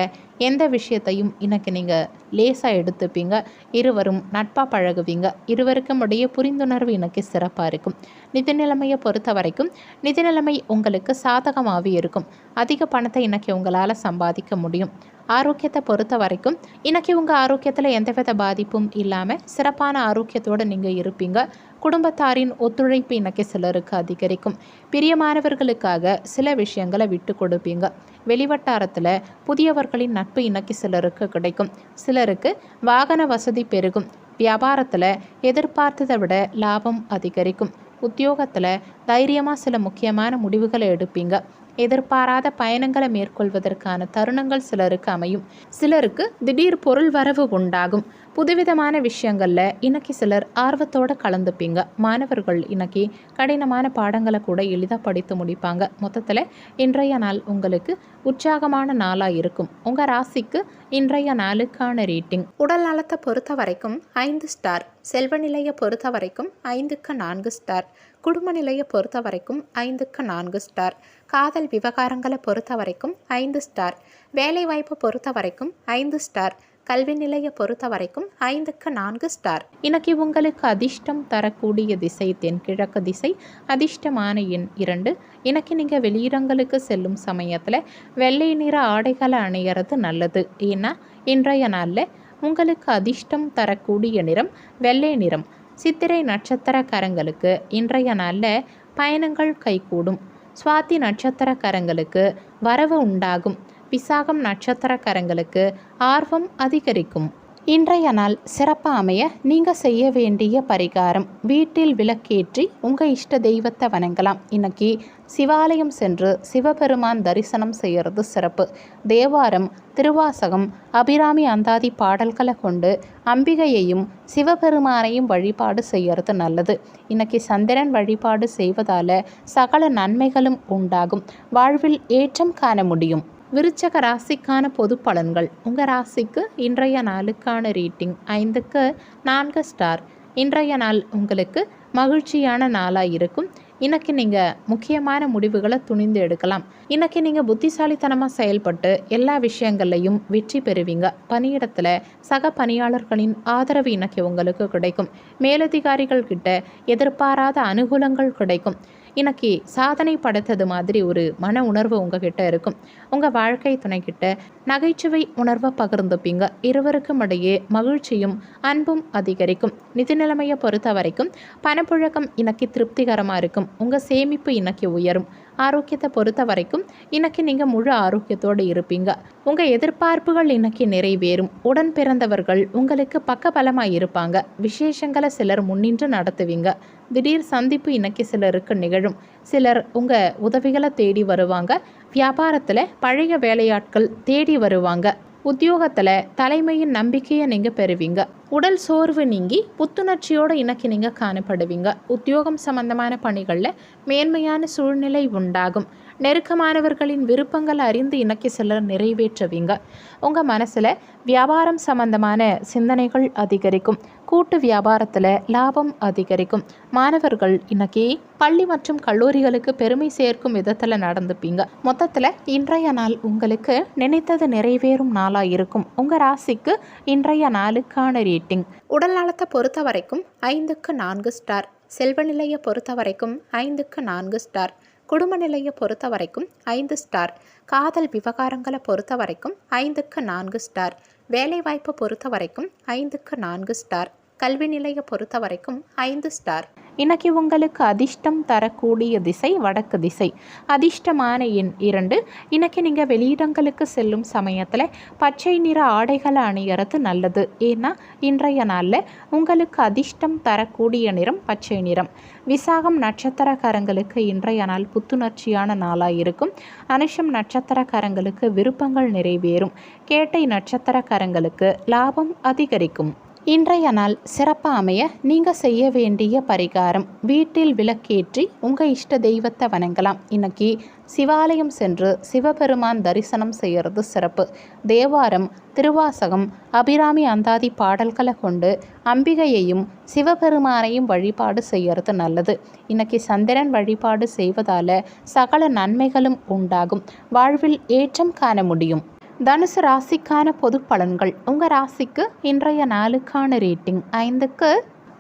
A: எந்த விஷயத்தையும் இன்னைக்கு நீங்கள் லேசாக எடுத்துப்பீங்க. இருவரும் நட்பாக பழகுவீங்க. இருவருக்கும் இடையே புரிந்துணர்வு இன்னைக்கு சிறப்பாக இருக்கும். நிதி நிலைமையை பொறுத்த வரைக்கும் நிதி நிலைமை உங்களுக்கு சாதகமாகவே இருக்கும். அதிக பணத்தை இன்னைக்கு உங்களால் சம்பாதிக்க முடியும். ஆரோக்கியத்தை பொறுத்த வரைக்கும் இன்னைக்கு உங்கள் ஆரோக்கியத்தில் எந்தவித பாதிப்பும் இல்லாமல் சிறப்பான ஆரோக்கியத்தோடு நீங்கள் இருப்பீங்க. குடும்பத்தாரின் ஒத்துழைப்பு இன்னைக்கு சிலருக்கு அதிகரிக்கும். பிரியமானவர்களுக்காக சில விஷயங்களை விட்டு கொடுப்பீங்க. வெளிவட்டாரத்தில் புதியவர்களின் நட்பு இன்னைக்கு சிலருக்கு கிடைக்கும். சிலருக்கு வாகன வசதி பெருகும். வியாபாரத்தில் எதிர்பார்த்ததை விட லாபம் அதிகரிக்கும். உத்தியோகத்தில் தைரியமாக சில முக்கியமான முடிவுகளை எடுப்பீங்க. எதிர்பாராத பயணங்களை மேற்கொள்வதற்கான தருணங்கள் சிலருக்கு அமையும். சிலருக்கு திடீர் பொருள் வரவு உண்டாகும். புதுவிதமான விஷயங்களில் இன்னைக்கு சிலர் ஆர்வத்தோடு கலந்துப்பீங்க. மாணவர்கள் இன்னைக்கு கடினமான பாடங்களை கூட எளிதாக படித்து முடிப்பாங்க. மொத்தத்தில் இன்றைய நாள் உங்களுக்கு உற்சாகமான நாளாக இருக்கும். உங்கள் ராசிக்கு இன்றைய நாளுக்கான ரேட்டிங். உடல் நலத்தை பொறுத்த வரைக்கும் 5 ஸ்டார். செல்வ நிலையை பொறுத்த வரைக்கும் 5க்கு 4 ஸ்டார். குடும்ப நிலையை பொறுத்த வரைக்கும் 5க்கு 4 ஸ்டார். காதல் விவகாரங்களை பொறுத்த வரைக்கும் 5 ஸ்டார். வேலை வாய்ப்பை பொறுத்த வரைக்கும் 5 ஸ்டார். கல்வி நிலையை பொறுத்த வரைக்கும் 5க்கு 4 ஸ்டார். இன்னைக்கு உங்களுக்கு அதிர்ஷ்டம் தரக்கூடிய திசை தென்கிழக்கு திசை. அதிர்ஷ்டமான எண் 2. இன்னைக்கு நீங்கள் வெளியிடங்களுக்கு செல்லும் சமயத்தில் வெள்ளை நிற ஆடைகளை அணியறது நல்லது. ஏன்னா இன்றைய நாளில் உங்களுக்கு அதிர்ஷ்டம் தரக்கூடிய நிறம் வெள்ளை நிறம். சித்திரை நட்சத்திரக்காரங்களுக்கு இன்றைய நாளில் பயணங்கள் கைகூடும். சுவாதி நட்சத்திரக்காரங்களுக்கு வரவு உண்டாகும். விசாகம் நட்சத்திரக்காரங்களுக்கு ஆர்வம் அதிகரிக்கும். இன்றைய நாள் சிறப்பாக அமைய நீங்கள் செய்ய வேண்டிய பரிகாரம், வீட்டில் விளக்கேற்றி உங்கள் இஷ்ட தெய்வத்தை வணங்கலாம். இன்னைக்கு சிவாலயம் சென்று சிவபெருமான் தரிசனம் செய்கிறது சிறப்பு. தேவாரம், திருவாசகம், அபிராமி அந்தாதி பாடல்களை கொண்டு அம்பிகையையும் சிவபெருமானையும் வழிபாடு செய்கிறது நல்லது. இன்னைக்கு சந்திரன் வழிபாடு செய்வதால் சகல நன்மைகளும் உண்டாகும். வாழ்வில் ஏற்றம் காண முடியும். விருச்சக ராசிக்கான பொது பலன்கள். உங்கள் ராசிக்கு இன்றைய நாளுக்கான ரேட்டிங் 5க்கு 4 ஸ்டார். இன்றைய நாள் உங்களுக்கு மகிழ்ச்சியான நாளாக இருக்கும். இன்னைக்கு நீங்கள் முக்கியமான முடிவுகளை துணிந்து எடுக்கலாம். இன்னைக்கு நீங்கள் புத்திசாலித்தனமாக செயல்பட்டு எல்லா விஷயங்கள்லையும் வெற்றி பெறுவீங்க. பணியிடத்தில் சக பணியாளர்களின் ஆதரவு இன்னைக்கு உங்களுக்கு கிடைக்கும். மேலதிகாரிகள் கிட்ட எதிர்பாராத அனுகூலங்கள் கிடைக்கும். இன்னைக்கு சாதனை படைத்தது மாதிரி ஒரு மன உணர்வு உங்ககிட்ட இருக்கும். உங்கள் வாழ்க்கை துணைக்கிட்ட நகைச்சுவை உணர்வை பகிர்ந்துப்பீங்க. இருவருக்கும் இடையே மகிழ்ச்சியும் அன்பும் அதிகரிக்கும். நிதி நிலைமையை பொறுத்த வரைக்கும் பணப்புழக்கம் இன்னைக்கு திருப்திகரமாக இருக்கும். உங்கள் சேமிப்பு இன்னைக்கு உயரும். ஆரோக்கியத்தை பொறுத்த வரைக்கும் இன்னைக்கு நீங்கள் முழு ஆரோக்கியத்தோடு இருப்பீங்க. உங்கள் எதிர்பார்ப்புகள் இன்னைக்கு நிறைவேறும். உடன் பிறந்தவர்கள் உங்களுக்கு பக்கபலமாக இருப்பாங்க. விசேஷங்களை சிலர் முன்னின்று நடத்துவீங்க. திடீர் சந்திப்பு இன்னைக்கு சிலருக்கு நிகழும். சிலர் உங்கள் உதவிகளை தேடி வருவாங்க. வியாபாரத்தில் பழைய வேலையாட்கள் தேடி வருவாங்க. உத்தியோகத்தில் தலைமையின் நம்பிக்கையை நீங்கள் பெறுவீங்க. உடல் சோர்வு நீங்கி புத்துணர்ச்சியோடு இன்னைக்கு நீங்கள் காணப்படுவீங்க. உத்தியோகம் சம்பந்தமான பணிகளில் மேன்மையான சூழ்நிலை உண்டாகும். நெருக்கமானவர்களின் விருப்பங்கள் அறிந்து இன்னைக்கு சிலர் நிறைவேற்றுவீங்க. உங்கள் மனசில் வியாபாரம் சம்பந்தமான சிந்தனைகள் அதிகரிக்கும். கூட்டு வியாபாரத்தில் லாபம் அதிகரிக்கும். மாணவர்கள் இன்னைக்கு பள்ளி மற்றும் கல்லூரிகளுக்கு பெருமை சேர்க்கும் விதத்தில் நடந்துப்பீங்க. மொத்தத்தில் இன்றைய நாள் உங்களுக்கு நினைத்தது நிறைவேறும் நாளாக இருக்கும். உங்கள் ராசிக்கு இன்றைய நாளுக்கான ரேட்டிங். உடல் நலத்தை பொறுத்த வரைக்கும் 5க்கு 4 ஸ்டார். செல்வ நிலையை பொறுத்த வரைக்கும் 5க்கு 4 ஸ்டார். குடும்ப நிலையை பொறுத்த வரைக்கும் 5 ஸ்டார். காதல் விவகாரங்களை பொறுத்த வரைக்கும் 5க்கு 4 ஸ்டார். வேலைவாய்ப்பை பொறுத்த வரைக்கும் 5க்கு 4 ஸ்டார். கல்வி நிலையை பொறுத்த வரைக்கும் 5 ஸ்டார். இன்னைக்கு உங்களுக்கு அதிர்ஷ்டம் தரக்கூடிய திசை வடக்கு திசை. அதிர்ஷ்டமான எண் 2. இன்னைக்கு நீங்கள் வெளியிடங்களுக்கு செல்லும் சமயத்தில் பச்சை நிற ஆடைகளை அணியறது நல்லது. ஏன்னா இன்றைய நாளில் உங்களுக்கு அதிர்ஷ்டம் தரக்கூடிய நிறம் பச்சை நிறம். விசாகம் நட்சத்திரக்காரங்களுக்கு இன்றைய நாள் புத்துணர்ச்சியான நாளாக இருக்கும். அனுஷம் நட்சத்திரக்காரங்களுக்கு விருப்பங்கள் நிறைவேறும். கேட்டை நட்சத்திரக்காரங்களுக்கு லாபம் அதிகரிக்கும். இன்றைய நாள் சிறப்பாக அமைய நீங்கள் செய்ய வேண்டிய பரிகாரம், வீட்டில் விளக்கேற்றி உங்கள் இஷ்ட தெய்வத்தை வணங்கலாம். இன்னைக்கு சிவாலயம் சென்று சிவபெருமான் தரிசனம் செய்கிறது சிறப்பு. தேவாரம், திருவாசகம், அபிராமி அந்தாதி பாடல்களை கொண்டு அம்பிகையையும் சிவபெருமானையும் வழிபாடு செய்கிறது நல்லது. இன்னைக்கு சந்திரன் வழிபாடு செய்வதால் சகல நன்மைகளும் உண்டாகும். வாழ்வில் ஏற்றம் காண முடியும். தனுசு ராசிக்கான பொது பலன்கள். உங்கள் ராசிக்கு இன்றைய நாளுக்கான ரேட்டிங் 5க்கு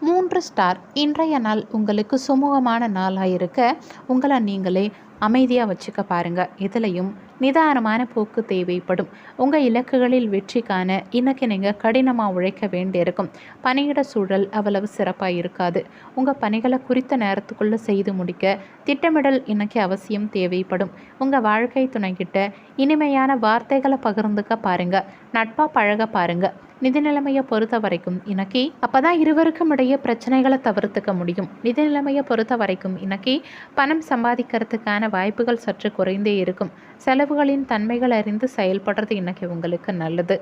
A: 3 ஸ்டார். இன்றைய நாள் உங்களுக்கு சுமூகமான நாளாக இருக்க உங்களை நீங்களே அமைதியாக வச்சுக்க பாருங்கள். இதுலேயும் நிதானமான போக்கு தேவைப்படும். உங்கள் இலக்குகளில் வெற்றி காண இன்னைக்கு நீங்கள் கடினமாக உழைக்க வேண்டியிருக்கும். பணியிட சூழல் அவ்வளவு சிறப்பாக இருக்காது. உங்கள் பணிகளை குறித்த நேரத்துக்குள்ளே செய்து முடிக்க திட்டமிடல் இன்னைக்கு அவசியம் தேவைப்படும். உங்கள் வாழ்க்கை துணைக்கிட்ட இனிமையான வார்த்தைகளை பகிர்ந்துக்க பாருங்கள். நட்பாக பழக பாருங்கள். நிதி நிலைமையை பொறுத்த வரைக்கும் இன்னைக்கு அப்போ தான் இருவருக்கும் இடையே பிரச்சனைகளை தவிர்த்துக்க முடியும். நிதி நிலைமையை பொறுத்த வரைக்கும் இன்னைக்கு பணம் சம்பாதிக்கிறதுக்கான வாய்ப்புகள் சற்று குறைந்தே இருக்கும். செலவுகளின் தன்மைகள் அறிந்து செயல்படுறது இன்னைக்கு உங்களுக்கு நல்லது.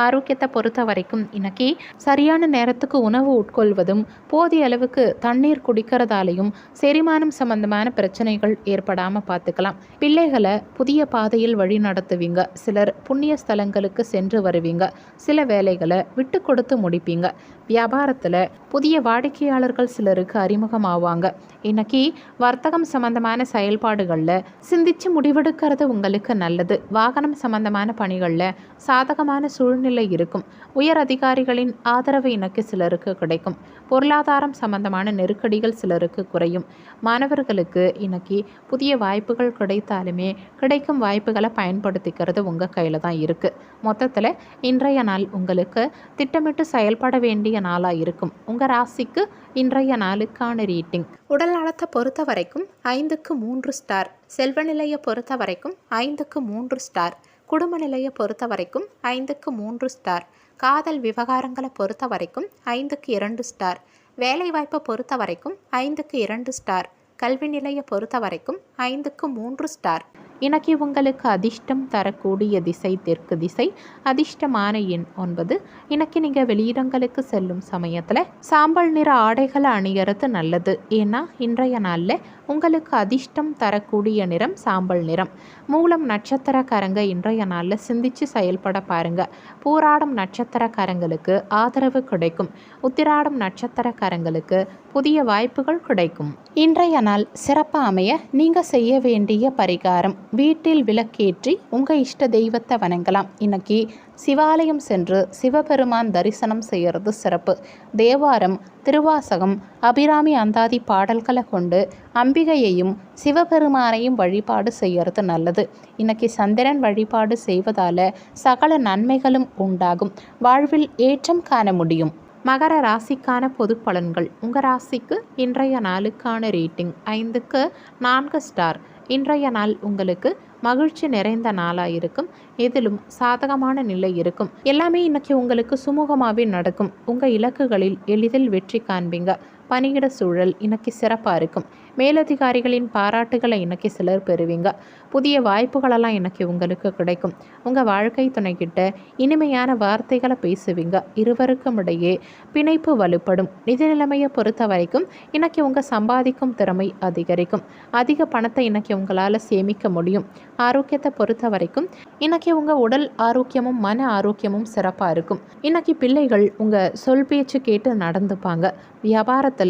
A: ஆரோக்கியத்தை பொறுத்த வரைக்கும் இன்னைக்கு சரியான நேரத்துக்கு உணவு உட்கொள்வதும் போதிய அளவுக்கு தண்ணீர் குடிக்கிறதாலையும் செரிமானம் சம்பந்தமான பிரச்சனைகள் ஏற்படாமல் பார்த்துக்கலாம். பிள்ளைகளை புதிய பாதையில் வழி நடத்துவீங்க. சிலர் புண்ணிய ஸ்தலங்களுக்கு சென்று வருவீங்க. சில வேலைகளை விட்டு கொடுத்து முடிப்பீங்க. வியாபாரத்தில் புதிய வாடிக்கையாளர்கள் சிலருக்கு அறிமுகமாவாங்க. இன்னைக்கு வர்த்தகம் சம்பந்தமான செயல்பாடுகளில் சிந்திச்சு முடிவெடுக்கிறது உங்களுக்கு நல்லது. வாகனம் சம்பந்தமான பணிகளில் சாதகமான சூழ்நிலை இருக்கும். உயர் அதிகாரிகளின் ஆதரவு இன்னைக்கு சிலருக்கு கிடைக்கும். பொருளாதாரம் சம்பந்தமான நெருக்கடிகள் சிலருக்கு குறையும். மாணவர்களுக்கு இன்னைக்கு புதிய வாய்ப்புகள் கிடைத்தாலுமே கிடைக்கும் வாய்ப்புகளை பயன்படுத்திக்கிறது உங்கள் கையில் தான் இருக்குது. மொத்தத்தில் இன்றைய நாள் உங்களுக்கு திட்டமிட்டு செயல்பட வேண்டிய நாளாக இருக்கும். உங்கள் ராசிக்கு இன்றைய நாளுக்கான ரேட்டிங். உடல் நலத்தை பொறுத்த வரைக்கும் 5க்கு 3 ஸ்டார். செல்வ நிலையை பொறுத்த வரைக்கும் 5க்கு 3 ஸ்டார். குடும்ப நிலையை பொறுத்த வரைக்கும் 5க்கு 3 ஸ்டார். காதல் விவகாரங்களை பொறுத்த வரைக்கும் 5க்கு 2 ஸ்டார். வேலைவாய்ப்பை பொறுத்த வரைக்கும் 5க்கு 2 ஸ்டார். கல்வி நிலையை பொறுத்த வரைக்கும் 5க்கு 3 ஸ்டார். இன்னைக்கு உங்களுக்கு அதிர்ஷ்டம் தரக்கூடிய திசை தெற்கு திசை. அதிர்ஷ்டமான எண் 9. இன்னைக்கு நீங்கள் வெளியிடங்களுக்கு செல்லும் சமயத்தில் சாம்பல் நிற ஆடைகளை அணியறது நல்லது. ஏன்னா இன்றைய நாளில் உங்களுக்கு அதிர்ஷ்டம் தரக்கூடிய நிறம் சாம்பல் நிறம். மூலம் நட்சத்திரக்காரங்க இன்றைய நாளில் சிந்திச்சு செயல்பட பாருங்க. பூராடம் நட்சத்திரக்காரங்களுக்கு ஆதரவு கிடைக்கும். உத்திராடம் நட்சத்திரக்காரங்களுக்கு புதிய வாய்ப்புகள் கிடைக்கும். இன்றைய நாள் சிறப்பாக அமைய நீங்கள் செய்ய வேண்டிய பரிகாரம், வீட்டில் விளக்கேற்றி உங்கள் இஷ்ட தெய்வத்தை வணங்கலாம். இன்னைக்கு சிவாலயம் சென்று சிவபெருமான் தரிசனம் செய்கிறது சிறப்பு. தேவாரம், திருவாசகம், அபிராமி அந்தாதி பாடல்களை கொண்டு அம்பிகையையும் சிவபெருமானையும் வழிபாடு செய்கிறது நல்லது. இன்னைக்கு சந்திரன் வழிபாடு செய்வதால் சகல நன்மைகளும் உண்டாகும். வாழ்வில் ஏற்றம் காண முடியும். மகர ராசிக்கான பொது பலன்கள். உங்கள் ராசிக்கு இன்றைய நாளுக்கான ரேட்டிங் 5க்கு 4 ஸ்டார். இன்றைய நாள் உங்களுக்கு மகிழ்ச்சி நிறைந்த நாளாக இருக்கும். எதிலும் சாதகமான நிலை இருக்கும். எல்லாமே இன்னைக்கு உங்களுக்கு சுமூகமாகவே நடக்கும். உங்கள் இலக்குகளில் எளிதில் வெற்றி காண்பீங்க. பணியிட சூழல் இன்னைக்கு சிறப்பாக இருக்கும். மேலதிகாரிகளின் பாராட்டுகளை இன்னைக்கு சிலர் பெறுவீங்க. புதிய வாய்ப்புகளெல்லாம் இன்னைக்கு உங்களுக்கு கிடைக்கும். உங்கள் வாழ்க்கை துணைக்கிட்ட இனிமையான வார்த்தைகளை பேசுவீங்க. இருவருக்கும் இடையே பிணைப்பு வலுப்படும். நிதி நிலைமையை பொறுத்த வரைக்கும் இன்னைக்கு உங்கள் சம்பாதிக்கும் திறமை அதிகரிக்கும். அதிக பணத்தை இன்னைக்கு உங்களால் சேமிக்க முடியும். ஆரோக்கியத்தை பொறுத்த வரைக்கும் இன்னைக்கு உங்கள் உடல் ஆரோக்கியமும் மன ஆரோக்கியமும் சிறப்பாக இருக்கும். இன்னைக்கு பிள்ளைகள் உங்கள் சொல் பேச்சு கேட்டு நடந்துப்பாங்க. வியாபாரத்தில்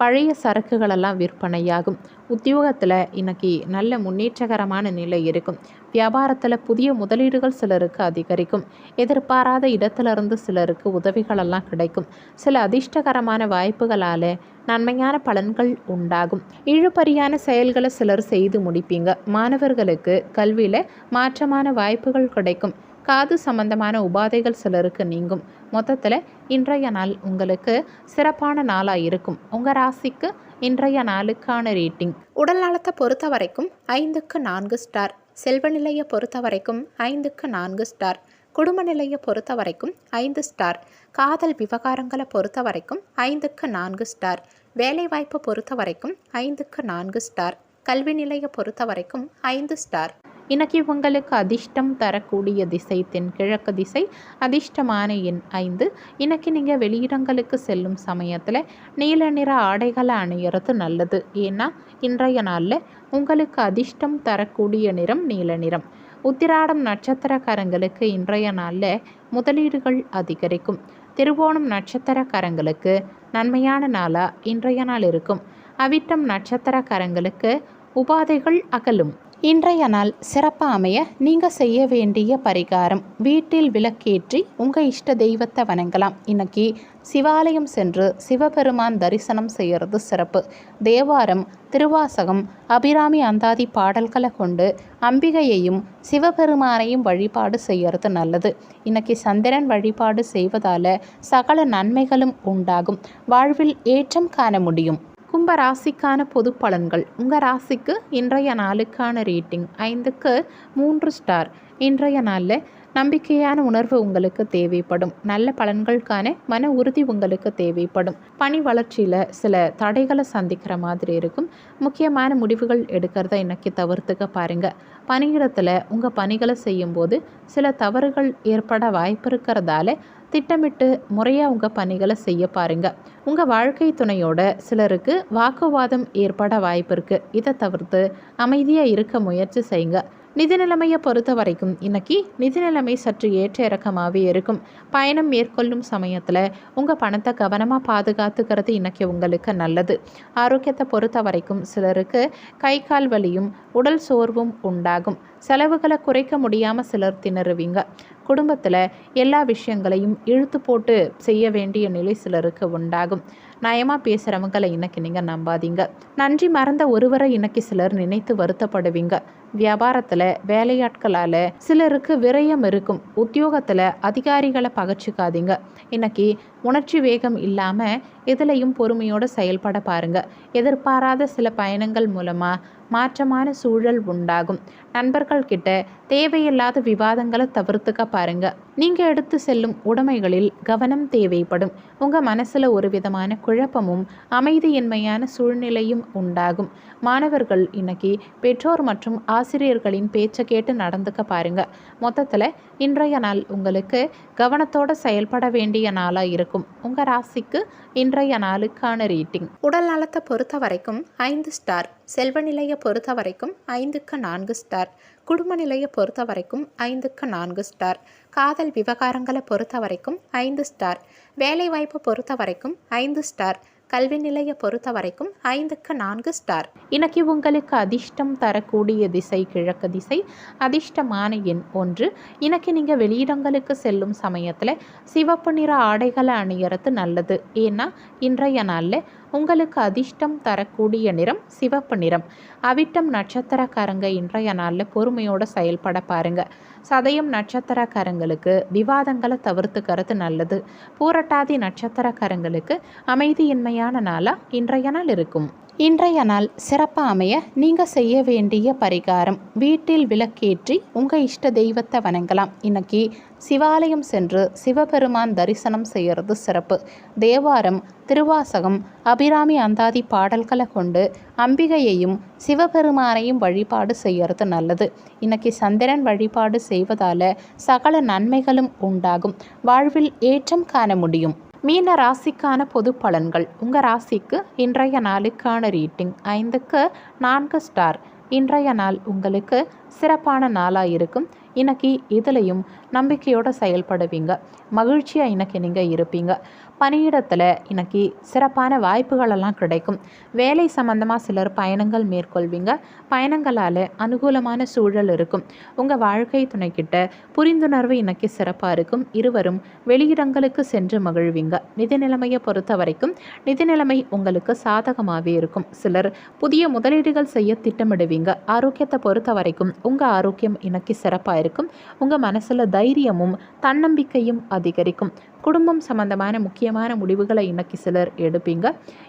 A: பழைய சரக்குகளெல்லாம் விற்பனையாகும். உத்தியோகத்தில் இன்னைக்கு நல்ல முன்னேற்றகரமான நிலை இருக்கும். வியாபாரத்தில் புதிய முதலீடுகள் சிலருக்கு அதிகரிக்கும். எதிர்பாராத இடத்திலிருந்து சிலருக்கு உதவிகளெல்லாம் கிடைக்கும். சில அதிர்ஷ்டகரமான வாய்ப்புகளால் நன்மையான பலன்கள் உண்டாகும். இழுபறியான செயல்களை சிலர் செய்து முடிப்பீங்க. மாணவர்களுக்கு கல்வியில் மாற்றமான வாய்ப்புகள் கிடைக்கும். காது சம்பந்தமான உபாதைகள் சிலருக்கு நீங்கும். மொத்தத்தில் இன்றைய நாள் உங்களுக்கு சிறப்பான நாளாக இருக்கும். உங்கள் ராசிக்கு இன்றைய நாளுக்கான ரேட்டிங் உடல் நலத்தை பொறுத்த வரைக்கும் 5க்கு 4 ஸ்டார். செல்வ நிலையை பொறுத்த வரைக்கும் 5க்கு 4 ஸ்டார். குடும்ப நிலையை பொறுத்த வரைக்கும் 5 ஸ்டார். காதல் விவகாரங்களை பொறுத்த வரைக்கும் 5க்கு 4 ஸ்டார். வேலைவாய்ப்பை பொறுத்த வரைக்கும் 5க்கு 4 ஸ்டார். கல்வி நிலையை பொறுத்த வரைக்கும் 5 ஸ்டார். இன்னைக்கு உங்களுக்கு அதிர்ஷ்டம் தரக்கூடிய திசை தென்கிழக்கு திசை. அதிர்ஷ்டமான எண் 5. இன்னைக்கு நீங்கள் வெளியிடங்களுக்கு செல்லும் சமயத்தில் நீல நிற ஆடைகளை அணியறது நல்லது. ஏன்னா இன்றைய நாளில் உங்களுக்கு அதிர்ஷ்டம் தரக்கூடிய நிறம் நீல நிறம். உத்திராடம் நட்சத்திரக்காரங்களுக்கு இன்றைய நாளில் முதலீடுகள் அதிகரிக்கும். திருவோணம் நட்சத்திரக்காரங்களுக்கு நன்மையான நாளாக இன்றைய நாள் இருக்கும். அவிட்டம் நட்சத்திரக்காரங்களுக்கு உபாதைகள் அகலும். இன்றைய நாள் சிறப்பாக அமைய நீங்கள் செய்ய வேண்டிய பரிகாரம், வீட்டில் விளக்கேற்றி உங்கள் இஷ்ட தெய்வத்தை வணங்கலாம். இன்னைக்கு சிவாலயம் சென்று சிவபெருமான் தரிசனம் செய்கிறது சிறப்பு. தேவாரம், திருவாசகம், அபிராமி அந்தாதி பாடல்களை கொண்டு அம்பிகையையும் சிவபெருமானையும் வழிபாடு செய்கிறது நல்லது. இன்னைக்கு சந்திரன் வழிபாடு செய்வதால் சகல நன்மைகளும் உண்டாகும். வாழ்வில் ஏற்றம் காண முடியும். கும்ப ராசிக்கான பொது பலன்கள். உங்கள் ராசிக்கு இன்றைய நாளுக்கான ரேட்டிங் 5க்கு 3 ஸ்டார். இன்றைய நாளில் நம்பிக்கையான உணர்வு உங்களுக்கு தேவைப்படும். நல்ல பலன்களுக்கான மன உறுதி உங்களுக்கு தேவைப்படும். பணி வளர்ச்சியில் சில தடைகளை சந்திக்கிற மாதிரி இருக்கும். முக்கியமான முடிவுகள் எடுக்கிறத இன்னைக்கு தவிர்த்துக்க பாருங்கள். பணியிடத்தில் உங்கள் பணிகளை செய்யும்போது சில தவறுகள் ஏற்பட வாய்ப்பு இருக்கிறதால திட்டமிட்டு முறையாக உங்கள் பணிகளை செய்ய பாருங்கள். உங்கள் வாழ்க்கை துணையோட சிலருக்கு வாக்குவாதம் ஏற்பட வாய்ப்பு இருக்குது. இதை தவிர்த்து அமைதியாக இருக்க முயற்சி செய்யுங்க. நிதி நிலைமையை பொறுத்த வரைக்கும் இன்னைக்கு நிதி நிலைமை சற்று ஏற்ற இறக்கமாகவே இருக்கும். பயணம் மேற்கொள்ளும் சமயத்தில் உங்கள் பணத்தை கவனமாக பாதுகாத்துக்கிறது இன்னைக்கு உங்களுக்கு நல்லது. ஆரோக்கியத்தை பொறுத்த வரைக்கும் சிலருக்கு கை கால் வலியும் உடல் சோர்வும் உண்டாகும். செலவுகளை குறைக்க முடியாமல் சிலர் திணறுவீங்க. குடும்பத்தில் எல்லா விஷயங்களையும் இழுத்து போட்டு செய்ய வேண்டிய நிலை சிலருக்கு உண்டாகும். நயமாக பேசுகிறவங்களை இன்னைக்கு நீங்கள் நம்பாதீங்க. நன்றி மறந்த ஒருவரை இன்னைக்கு சிலர் நினைத்து வருத்தப்படுவீங்க. வியாபாரத்தில் வேலையாட்களால் சிலருக்கு விரயம் இருக்கும். உத்தியோகத்தில் அதிகாரிகளை பகச்சிக்காதீங்க. இன்னைக்கு உணர்ச்சி வேகம் இல்லாமல் எதுலையும் பொறுமையோடு செயல்பட பாருங்கள். எதிர்பாராத சில பயணங்கள் மூலமாக மாற்றமான சூழல் உண்டாகும். நண்பர்கள் கிட்ட தேவையில்லாத விவாதங்களை தவிர்த்துக்க பாருங்க. நீங்கள் எடுத்து செல்லும் உடைமைகளில் கவனம் தேவைப்படும். உங்கள் மனசில் ஒரு விதமான குழப்பமும் அமைதியின்மையான சூழ்நிலையும் உண்டாகும். மாணவர்கள் இன்னைக்கு பெற்றோர் மற்றும் ஆசிரியர்களின் பேச்சை கேட்டு நடந்துக்க பாருங்க. மொத்தத்தில் இன்றைய நாள் உங்களுக்கு கவனத்தோடு செயல்பட வேண்டிய நாளாக இருக்கும். உங்கள் ராசிக்கு இன்றைய நாளுக்கான ரேட்டிங் உடல் நலத்தை பொறுத்த வரைக்கும் 5 ஸ்டார். செல்வ நிலையை பொறுத்த வரைக்கும் 5க்கு 4 ஸ்டார். குடும்ப நிலையை பொறுத்த வரைக்கும் 5க்கு 4 ஸ்டார். காதல் விவகாரங்களை பொறுத்த வரைக்கும் 5 ஸ்டார். வேலைவாய்ப்பை பொறுத்த வரைக்கும் 5 ஸ்டார். கல்வி நிலையை பொறுத்த வரைக்கும் 5க்கு 4 ஸ்டார். இன்னைக்கு உங்களுக்கு அதிர்ஷ்டம் தரக்கூடிய திசை கிழக்கு திசை. அதிர்ஷ்டமான எண் 1. இன்னைக்கு நீங்கள் வெளியிடங்களுக்கு செல்லும் சமயத்தில் சிவப்பு நிற ஆடைகளை அணியறது நல்லது. ஏன்னா இன்றைய நாளில் உங்களுக்கு அதிர்ஷ்டம் தரக்கூடிய நிறம் சிவப்பு நிறம். அவிட்டம் நட்சத்திரக்காரங்க இன்றைய நாளில் பொறுமையோடு செயல்பட பாருங்க. சதயம் நட்சத்திரக்காரங்களுக்கு விவாதங்களை தவிர்த்துக்கிறது நல்லது. பூரட்டாதி நட்சத்திரக்காரங்களுக்கு அமைதியின்மையான நாளாக இன்றைய நாள் இருக்கும். இன்றைய நாள் சிறப்பாக அமைய நீங்கள் செய்ய வேண்டிய பரிகாரம், வீட்டில் விளக்கேற்றி உங்கள் இஷ்ட தெய்வத்தை வணங்கலாம். இன்னைக்கு சிவாலயம் சென்று சிவபெருமான் தரிசனம் செய்கிறது சிறப்பு. தேவாரம், திருவாசகம், அபிராமி அந்தாதி பாடல்களை கொண்டு அம்பிகையையும் சிவபெருமானையும் வழிபாடு செய்கிறது நல்லது. இன்னைக்கு சந்திரன் வழிபாடு செய்வதால் சகல நன்மைகளும் உண்டாகும். வாழ்வில் ஏற்றம் காண முடியும். மீன ராசிக்கான பொது பலன்கள். உங்கள் ராசிக்கு இன்றைய நாளுக்கான ரேட்டிங் 5க்கு 4 ஸ்டார். இன்றைய நாள் உங்களுக்கு சிறப்பான நாளாக இருக்கும். இன்னைக்கு இதுலேயும் நம்பிக்கையோடு செயல்படுவீங்க. மகிழ்ச்சியாக இன்னைக்கு நீங்கள் இருப்பீங்க. பணியிடத்தில் இன்னைக்கு சிறப்பான வாய்ப்புகளெல்லாம் கிடைக்கும். வேலை சம்பந்தமாக சிலர் பயணங்கள் மேற்கொள்வீங்க. பயணங்களால் அனுகூலமான சூழல் இருக்கும். உங்கள் வாழ்க்கை துணைக்கிட்ட புரிந்துணர்வு இன்னைக்கு சிறப்பாக இருக்கும். இருவரும் வெளியிடங்களுக்கு சென்று மகிழ்வீங்க. நிதி நிலைமையை பொறுத்த வரைக்கும் நிதி நிலைமை உங்களுக்கு சாதகமாகவே இருக்கும். சிலர் புதிய முதலீடுகள் செய்ய திட்டமிடுவீங்க. ஆரோக்கியத்தை பொறுத்த வரைக்கும் உங்கள் ஆரோக்கியம் இன்னைக்கு சிறப்பாக இருக்கும். உங்கள் மனசில் தைரியமும் தன்னம்பிக்கையும் அதிகரிக்கும். குடும்பம் சம்பந்தமான முக்கியமான முடிவுகளை இன்னைக்கு சிலர் எடுப்பீங்க.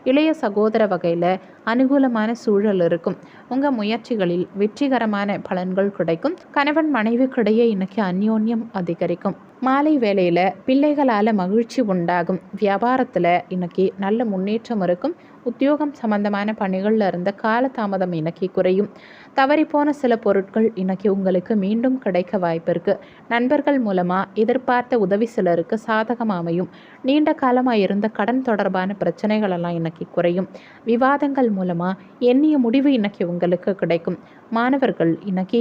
A: இளைய சகோதர வகையில் அனுகூலமான சூழல் இருக்கும். உங்கள் முயற்சிகளில் வெற்றிகரமான பலன்கள் கிடைக்கும். கணவன் மனைவிக்கிடையே இன்னைக்கு அந்யோன்யம் அதிகரிக்கும். மாலை வேளையில் பிள்ளைகளால் மகிழ்ச்சி உண்டாகும். வியாபாரத்தில் இன்னைக்கு நல்ல முன்னேற்றம் இருக்கும். உத்தியோகம் சம்பந்தமான பணிகளில் இருந்த காலதாமதம் இன்னைக்கு குறையும். தவறிப்போன சில பொருட்கள் இன்னைக்கு உங்களுக்கு மீண்டும் கிடைக்க வாய்ப்பு இருக்குது. நண்பர்கள் மூலமாக எதிர்பார்த்த உதவி சிலருக்கு சாதகம் அமையும். நீண்ட காலமாக இருந்த கடன் தொடர்பான பிரச்சனைகளெல்லாம் இன்னைக்கு குறையும். விவாதங்கள் மூலமாக எண்ணிய முடிவு இன்னைக்கு உங்களுக்கு கிடைக்கும். மாணவர்கள் இன்னைக்கு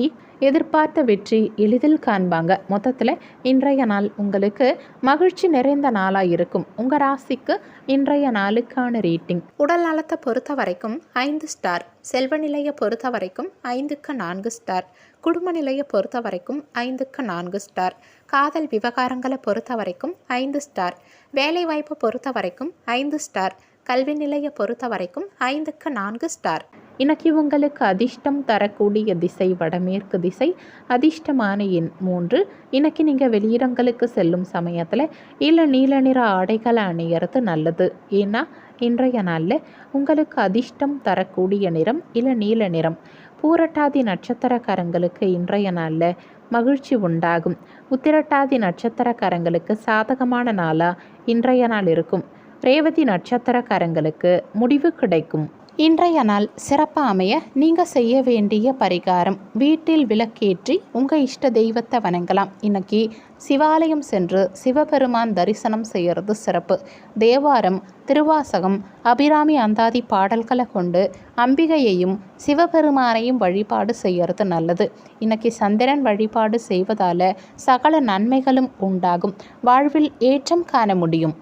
A: எதிர்பார்த்த வெற்றி எளிதில் காண்பாங்க. மொத்தத்தில் இன்றைய நாள் உங்களுக்கு மகிழ்ச்சி நிறைந்த நாளாக இருக்கும். உங்கள் ராசிக்கு இன்றைய நாளுக்கான ரேட்டிங். உடல் நலத்தை பொறுத்த வரைக்கும் 5 ஸ்டார். செல்வ நிலையை பொறுத்த வரைக்கும் 5க்கு 4 ஸ்டார். குடும்ப நிலையை பொறுத்த வரைக்கும் 5க்கு 4 ஸ்டார். காதல் விவகாரங்களை பொறுத்த வரைக்கும் 5 ஸ்டார். வேலை வாய்ப்பை பொறுத்த வரைக்கும் 5 ஸ்டார். கல்வி நிலையை பொறுத்த வரைக்கும் 5க்கு 4 ஸ்டார். இன்னைக்கு உங்களுக்கு அதிர்ஷ்டம் தரக்கூடிய திசை வடமேற்கு திசை. அதிர்ஷ்டமான எண் 3. இன்னைக்கு நீங்கள் வெளியிடங்களுக்கு செல்லும் சமயத்தில் நீல நிற ஆடைகளை அணியறது நல்லது. ஏன்னா இன்றைய நாளில் உங்களுக்கு அதிர்ஷ்டம் தரக்கூடிய நிறம் நீல நிறம். பூரட்டாதி நட்சத்திரக்காரங்களுக்கு இன்றைய நாளில் மகிழ்ச்சி உண்டாகும். உத்திரட்டாதி நட்சத்திரக்காரங்களுக்கு சாதகமான நாளாக இன்றைய நாள் இருக்கும். ரேவதி நட்சத்திரக்காரங்களுக்கு முடிவு கிடைக்கும். இன்றைய நாள் சிறப்பாக அமைய நீங்கள் செய்ய வேண்டிய பரிகாரம், வீட்டில் விளக்கேற்றி உங்கள் இஷ்ட தெய்வத்தை வணங்கலாம். இன்னைக்கு சிவாலயம் சென்று சிவபெருமான் தரிசனம் செய்கிறது சிறப்பு. தேவாரம், திருவாசகம், அபிராமி அந்தாதி பாடல்களை கொண்டு அம்பிகையையும் சிவபெருமானையும் வழிபாடு செய்கிறது நல்லது. இன்னைக்கு சந்திரன் வழிபாடு செய்வதால் சகல நன்மைகளும் உண்டாகும். வாழ்வில் ஏற்றம் காண முடியும்.